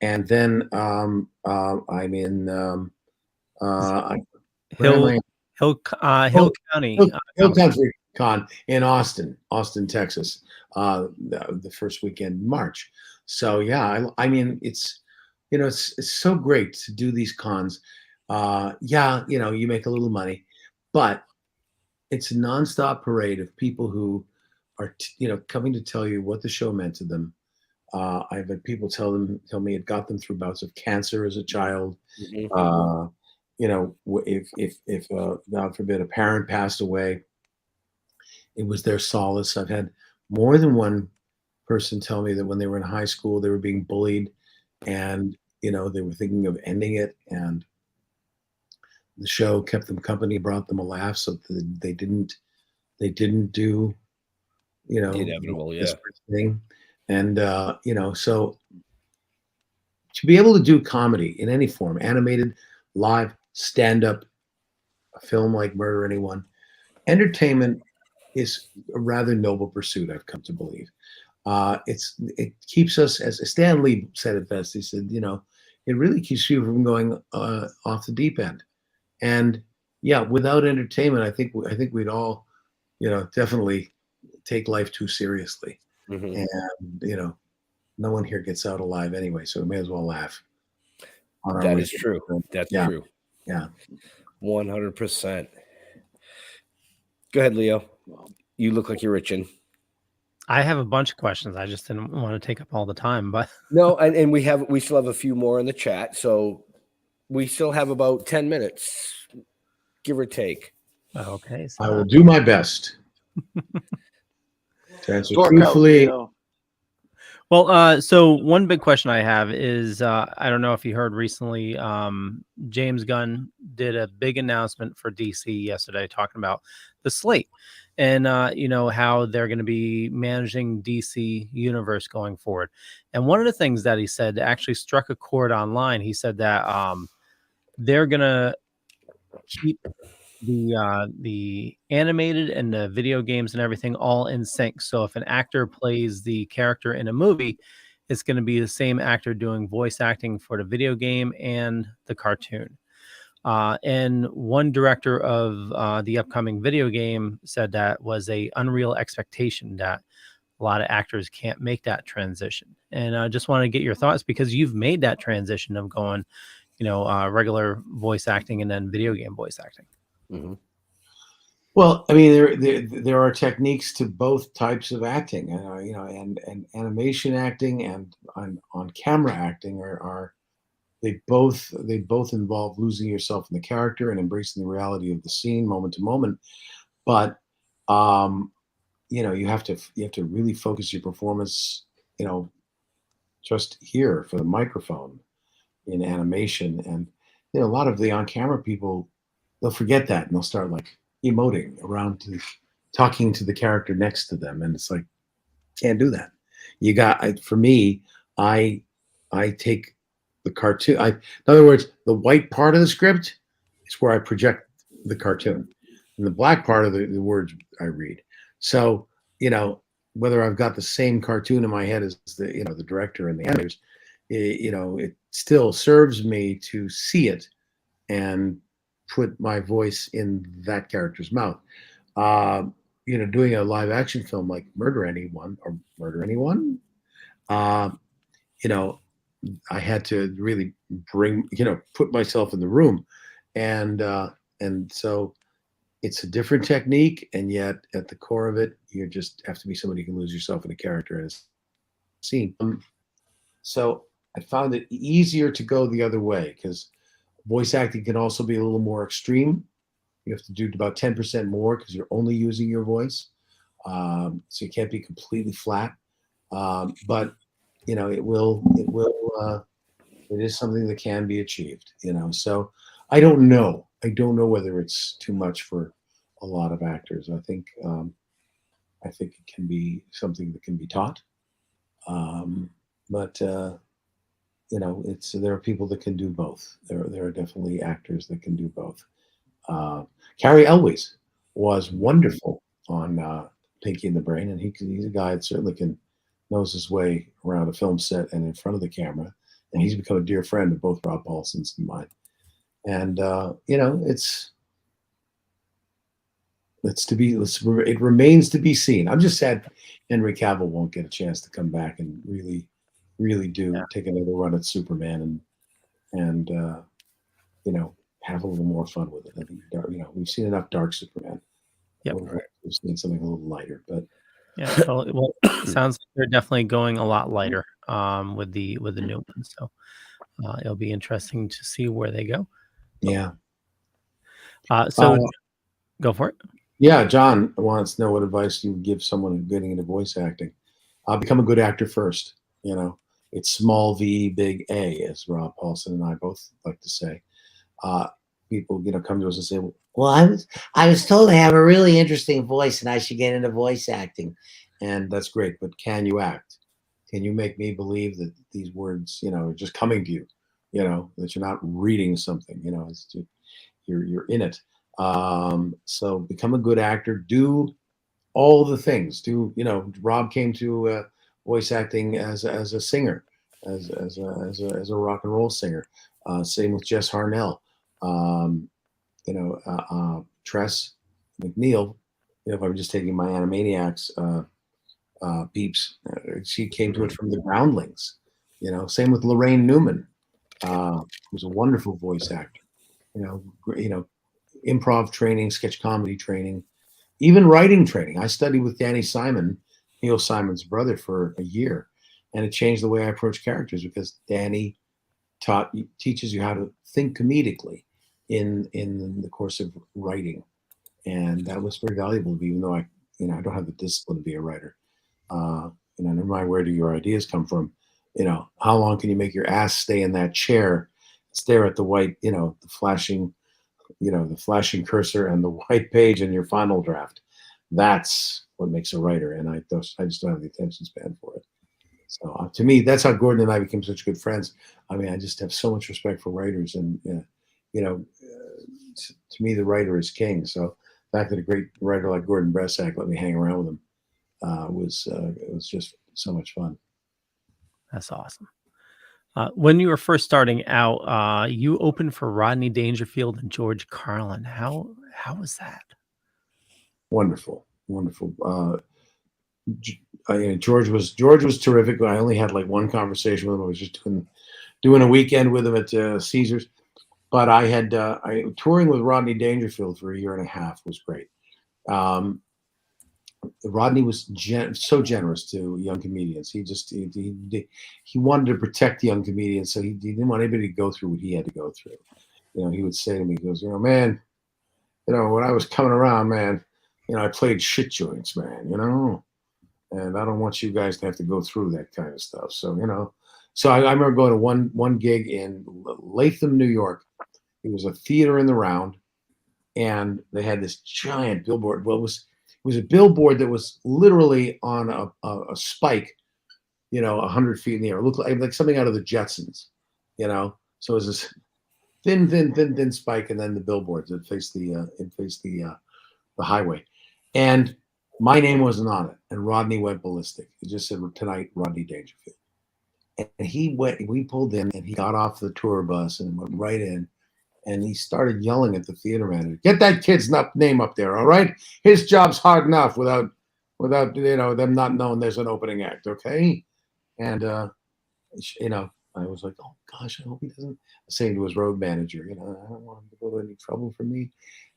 F: And then I'm in
C: Hill County
F: Con in Austin, Texas, the first weekend in March. So yeah, it's so great to do these cons. You make a little money, but it's a nonstop parade of people who are coming to tell you what the show meant to them. I've had people tell me it got them through bouts of cancer as a child. Mm-hmm. If God forbid a parent passed away, it was their solace. I've had more than one person tell me that when they were in high school, they were being bullied, and they were thinking of ending it, and the show kept them company, brought them a laugh, so that they didn't do the inevitable thing. And, so to be able to do comedy in any form, animated, live, stand-up, a film like Murder Anyone, entertainment is a rather noble pursuit, I've come to believe. It keeps us, as Stan Lee said it best, he said, it really keeps you from going off the deep end. And yeah, without entertainment, I think we'd all, definitely take life too seriously. Mm-hmm. And no one here gets out alive anyway, so we may as well laugh.
D: That is true. That's true.
F: Yeah,
D: 100%. Go ahead, Leo. You look like you're itching.
C: I have a bunch of questions. I just didn't want to take up all the time, but
D: no, and we still have a few more in the chat, so we still have about 10 minutes, give or take.
C: Okay, so
F: I will do my best. To answer truthfully.
C: Well, so one big question I have is, I don't know if you heard recently, James Gunn did a big announcement for DC yesterday talking about the slate. and how they're going to be managing DC universe going forward. And one of the things that he said actually struck a chord online. He said that they're going to keep the animated and the video games and everything all in sync. So if an actor plays the character in a movie, it's going to be the same actor doing voice acting for the video game and the cartoon. And one director of the upcoming video game said that was a unreal expectation, that a lot of actors can't make that transition. And I just want to get your thoughts, because you've made that transition of going, regular voice acting and then video game voice acting.
D: Mm-hmm.
F: Well, I mean, there are techniques to both types of acting, and animation acting and on camera acting are they both involve losing yourself in the character and embracing the reality of the scene moment to moment. But you have to really focus your performance, just here for the microphone in animation. And a lot of the on-camera people, they'll forget that and they'll start like emoting around talking to the character next to them, and it's like, can't do that. For me, I take the cartoon. In other words, the white part of the script is where I project the cartoon, and the black part of the words I read. So whether I've got the same cartoon in my head as the director and the animators, it still serves me to see it and put my voice in that character's mouth. Doing a live action film like Murder Anyone, I had to really put myself in the room, and so it's a different technique, and yet at the core of it, you just have to be somebody who can lose yourself in a character and a scene. So I found it easier to go the other way, because voice acting can also be a little more extreme. You have to do about 10% more because you're only using your voice. So you can't be completely flat. But it is something that can be achieved, So I don't know whether it's too much for a lot of actors. I think it can be something that can be taught. But there are people that can do both. There are definitely actors that can do both. Cary Elwes was wonderful on Pinky and the Brain, and he's a guy that certainly knows his way around a film set and in front of the camera, and he's become a dear friend of both Rob Paulson's and mine. And it remains to be seen. I'm just sad Henry Cavill won't get a chance to come back and really take another run at Superman and have a little more fun with it. I think we've seen enough dark Superman.
C: Yep.
F: We've seen something a little lighter, but
C: yeah, totally. Well, it sounds like they're definitely going a lot lighter with the new one. So it'll be interesting to see where they go.
F: Yeah.
C: Go for it.
F: Yeah, John wants to know what advice you would give someone getting into voice acting. Become a good actor first. It's small V, big A, as Rob Paulson and I both like to say. People, come to us and say, "Well, I was told I have a really interesting voice and I should get into voice acting," and that's great. But can you act? Can you make me believe that these words, are just coming to you? That you're not reading something. You're in it. So become a good actor. Do all the things. Rob came to voice acting as a singer, as a rock and roll singer. Same with Jess Harnell. Tress McNeil. If I'm just taking my Animaniacs beeps, she came to it from the Groundlings. Same with Lorraine Newman, who's a wonderful voice actor. Improv training, sketch comedy training, even writing training. I studied with Danny Simon, Neil Simon's brother, for a year, and it changed the way I approach characters, because Danny teaches you how to think comedically in the course of writing, and that was very valuable to me, even though I don't have the discipline to be a writer. Never mind, where do your ideas come from? How long can you make your ass stay in that chair, stare at the white, the flashing cursor and the white page in your final draft? That's what makes a writer, and I just don't have the attention span for it. So to me, that's how Gordon and I became such good friends. I mean, I just have so much respect for writers, and to me, the writer is king. So the fact that a great writer like Gordon Bresack let me hang around with him it was just so much fun.
C: That's awesome. When you were first starting out, you opened for Rodney Dangerfield and George Carlin. How was that?
F: Wonderful. George was terrific. I only had like one conversation with him. I was just doing a weekend with him at Caesars. But I had touring with Rodney Dangerfield for a year and a half was great. Rodney was so generous to young comedians. He wanted to protect young comedians, so he didn't want anybody to go through what he had to go through. He would say to me, he goes, man, when I was coming around, man, I played shit joints, man, and I don't want you guys to have to go through that kind of stuff. So, so I remember going to one gig in Latham, New York. It was a theater in the Round, and they had this giant billboard. Well, it was a billboard that was literally on a spike, 100 feet in the air. It looked like something out of the Jetsons, So it was this thin spike, and then the billboards that faced the highway. And my name wasn't on it, and Rodney went ballistic. It just said, "Tonight, Rodney Dangerfield." And we pulled in, and he got off the tour bus and went right in. And he started yelling at the theater manager, "Get that kid's name up there, all right? His job's hard enough without them not knowing there's an opening act, okay?" And I was like, "Oh gosh, I hope he doesn't." Saying to his road manager, "I don't want him to go to any trouble for me."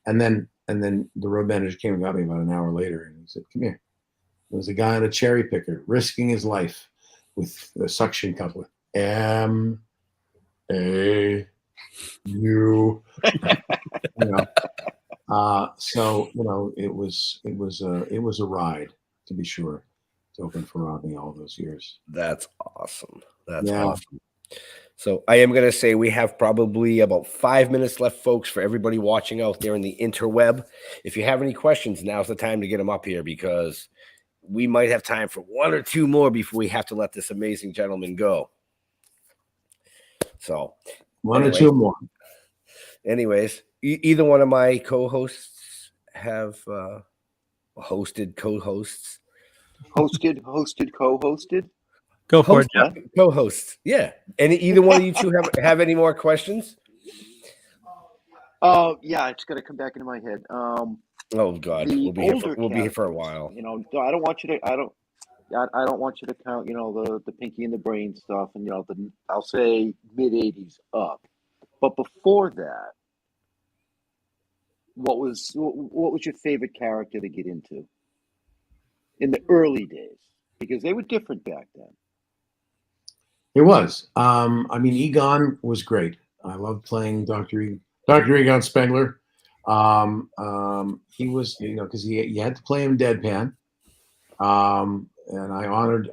F: And then the road manager came and got me about an hour later, and he said, "Come here." There was a guy on a cherry picker risking his life with the suction cup with M-A-U. So it was a ride, to be sure, to open for Rodney all those years.
D: That's awesome. That's awesome. So I am going to say we have probably about 5 minutes left, folks, for everybody watching out there in the interweb. If you have any questions, now's the time to get them up here, because we might have time for one or two more before we have to let this amazing gentleman go. So
F: one or two more.
D: Anyways, either one of my co-hosts have hosted co-hosts.
E: Hosted, co-hosted.
C: Go for it, Jeff.
D: Co-hosts. Yeah. And either one of you two have any more questions?
E: Yeah, it's gonna come back into my head.
D: Oh God, we'll be here for a while.
E: I don't want you to. I don't want you to count. The Pinky and the Brain stuff, and I'll say mid '80s up. But before that, what was your favorite character to get into in the early days? Because they were different back then.
F: It was. Egon was great. I loved playing Dr. Egon Spengler. He was, because you had to play him deadpan. And I honored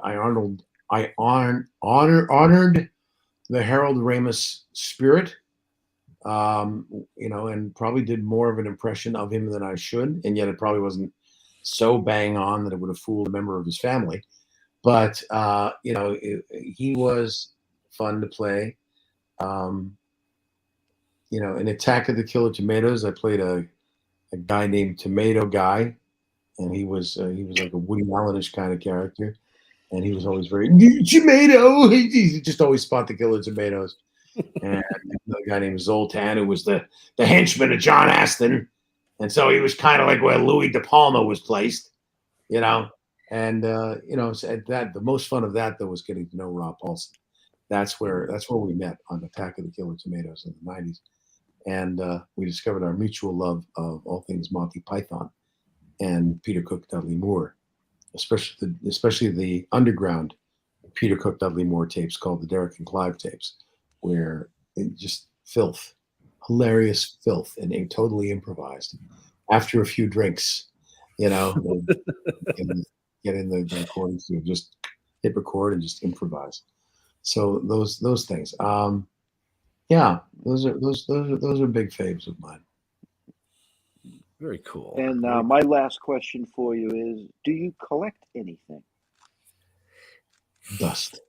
F: the Harold Ramis spirit. And probably did more of an impression of him than I should, and yet it probably wasn't so bang on that it would have fooled a member of his family. But he was fun to play. In Attack of the Killer Tomatoes, I played a guy named Tomato Guy, and he was like a Woody Allen-ish kind of character, and he was always very tomato. He just always spot the killer tomatoes. And another guy named Zoltan, who was the henchman of John Aston, and so he was kind of like where Louis De Palma was placed, And the most fun of that though was getting to know Rob Paulson. That's where we met on Attack of the Killer Tomatoes in the '90s, and we discovered our mutual love of all things Monty Python and Peter Cook, Dudley Moore, especially the underground Peter Cook, Dudley Moore tapes called the Derek and Clive tapes, where it just hilarious filth, and they totally improvised after a few drinks, get in the recording studio, just hit record and just improvise. So those things. Those are big faves of mine.
D: Very cool.
E: And my last question for you is: do you collect anything?
F: Dust.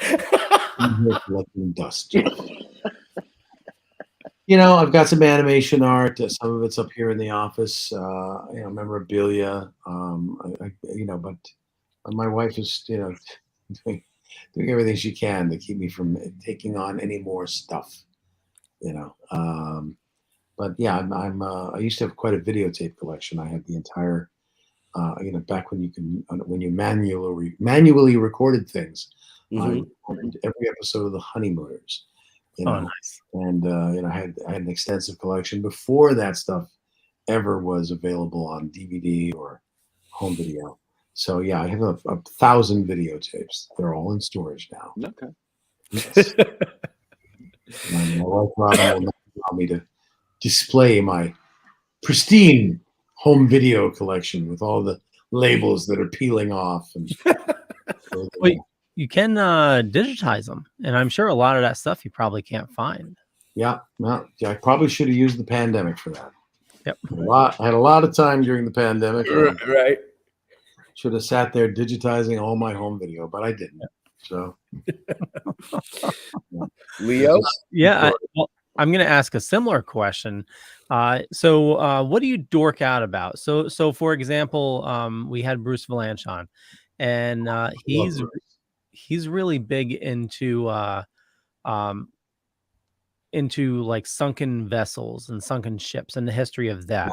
F: I'm here collecting dust. I've got some animation art. Some of it's up here in the office. Memorabilia. But my wife is, doing everything she can to keep me from taking on any more stuff. But yeah, I used to have quite a videotape collection. I had the entire, back when you manually recorded things. I recorded every episode of The Honeymooners.
C: Nice.
F: And I had an extensive collection before that stuff ever was available on DVD or home video. So yeah, I have a 1,000 videotapes. They're all in storage now.
E: Okay.
F: Yes. My wife Robin will not allow me to display my pristine home video collection with all the labels that are peeling off. And
C: Wait, you can digitize them, and I'm sure a lot of that stuff you probably can't find.
F: Yeah, well, I probably should have used the pandemic for that.
C: Yep.
F: I had a lot of time during the pandemic.
D: Right.
F: Should have sat there digitizing all my home video, but I didn't. So,
D: Leo?
C: Yeah, I'm going to ask a similar question. So what do you dork out about? So for example, we had Bruce Valanche on, and he's really big into like sunken vessels and sunken ships and the history of that.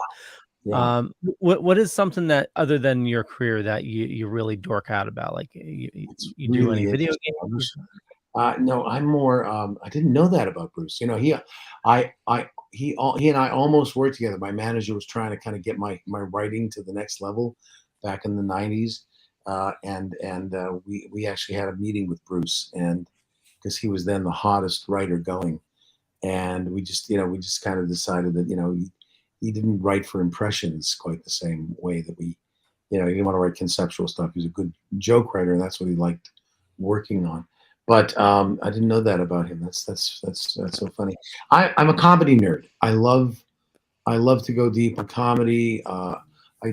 F: Yeah.
C: What is something that, other than your career, that you really dork out about? Like you do
F: really
C: any video games?
F: No, I'm more. I didn't know that about Bruce. He and I almost worked together. My manager was trying to kind of get my writing to the next level back in the '90s, and we actually had a meeting with Bruce, and because he was then the hottest writer going, and we just kind of decided that he didn't write for impressions quite the same way that we, he didn't want to write conceptual stuff. He was a good joke writer, and that's what he liked working on. But I didn't know that about him. That's so funny. I'm a comedy nerd. I love to go deep in comedy. I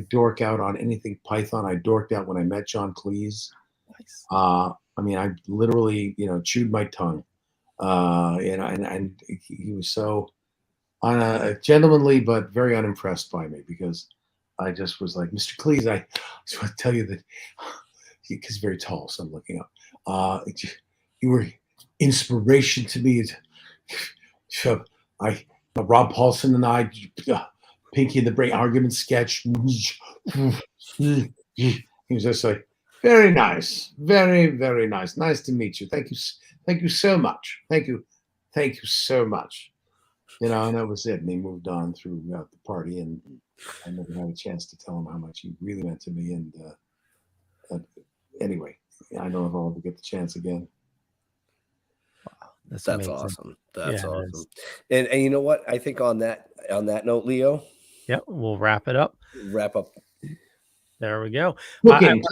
F: dork out on anything Python. I dorked out when I met John Cleese.
C: Nice.
F: I literally chewed my tongue. And he was so gentlemanly but very unimpressed by me, because I just was like, Mr. Cleese, I just want to tell you that he's very tall, so I'm looking up. You were inspiration to me. Rob Paulson and I, Pinky and the Brain argument sketch. He was just like, very nice, very, very nice. Nice to meet you. Thank you so much. Thank you so much. And that was it. And he moved on throughout the party, and I never had a chance to tell him how much he really meant to me. And anyway, I know if I'll ever get the chance again.
C: That's
D: awesome. That's awesome. And you know what? I think on that note, Leo.
C: Yeah, we'll wrap it up.
D: Wrap up.
C: There we go.
F: Cooking.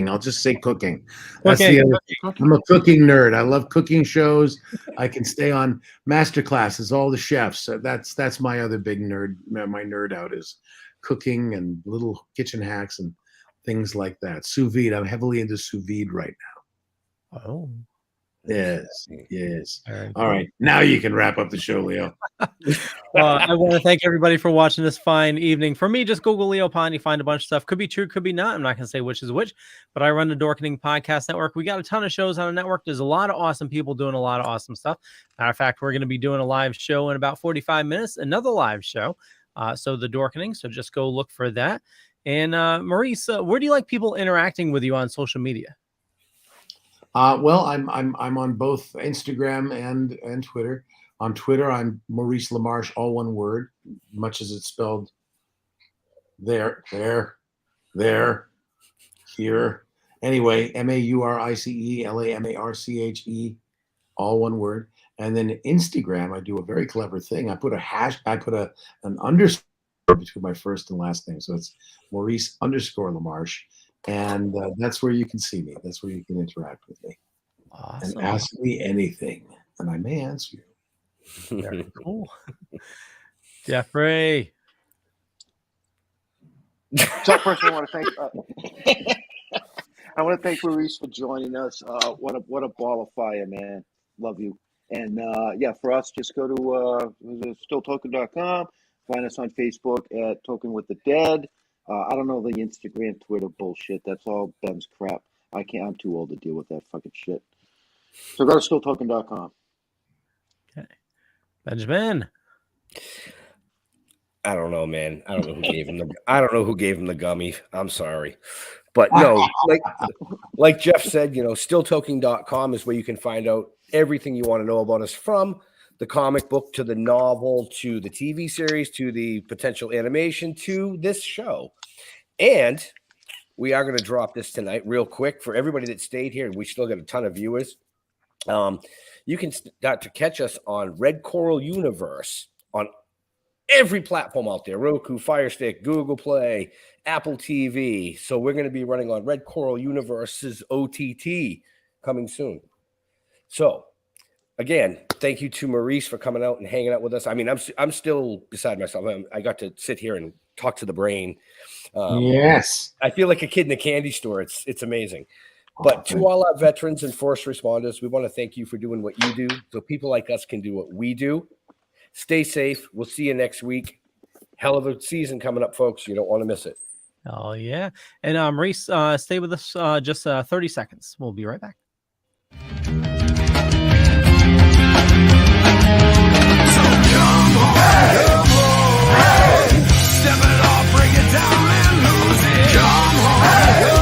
F: I'll just say cooking. That's the other thing. I'm a cooking nerd. I love cooking shows. I can stay on master classes, all the chefs. That's my other big nerd. My nerd out is cooking and little kitchen hacks and things like that. Sous vide. I'm heavily into sous vide right now.
C: Oh.
F: Yes. All right. Now you can wrap up the show, Leo.
C: I want to thank everybody for watching this fine evening. For me, just Google Leo Pond. You find a bunch of stuff. Could be true, could be not. I'm not going to say which is which, but I run the Dorkening Podcast Network. We got a ton of shows on the network. There's a lot of awesome people doing a lot of awesome stuff. Matter of fact, we're going to be doing a live show in about 45 minutes, another live show. So the Dorkening. So just go look for that. And Maurice, where do you like people interacting with you on social media?
F: Well, I'm on both Instagram and Twitter. On Twitter, I'm Maurice Lamarche, all one word, much as it's spelled there, here. Anyway, MauriceLamarche, all one word. And then Instagram, I do a very clever thing. I put an underscore between my first and last name, so it's Maurice_Lamarche. And that's where you can see me. That's where you can interact with me.
C: Awesome.
F: And ask me anything, and I may answer you.
C: Very cool. Jeffrey.
E: So first, I want to thank. I want to thank Maurice for joining us. What a ball of fire, man. Love you. And yeah, for us, just go to stilltoken.com. Find us on Facebook at Token with the Dead. I don't know the Instagram, Twitter bullshit. That's all Ben's crap. I'm too old to deal with that fucking shit. So go to stilltoken.com.
C: Okay. Benjamin.
D: I don't know, man. I don't know who gave him the gummy. I'm sorry. But no, like Jeff said, stilltoking.com is where you can find out everything you want to know about us, from the comic book to the novel to the TV series to the potential animation to this show. And we are going to drop this tonight real quick for everybody that stayed here. We still got a ton of viewers. You can start to catch us on Red Coral Universe on every platform out there: Roku, Fire Stick, Google Play, Apple TV. So we're going to be running on Red Coral Universe's OTT coming soon. So again, thank you to Maurice for coming out and hanging out with us. I mean, I'm still beside myself. I got to sit here and talk to the brain.
F: Yes,
D: I feel like a kid in a candy store. It's amazing. But to all our veterans and first responders, we want to thank you for doing what you do, so people like us can do what we do. Stay safe. We'll see you next week. Hell of a season coming up, folks. You don't want to miss it.
C: Oh, yeah. And Maurice, stay with us just 30 seconds. We'll be right back.
O: Step it off, bring it down and lose it. Come on.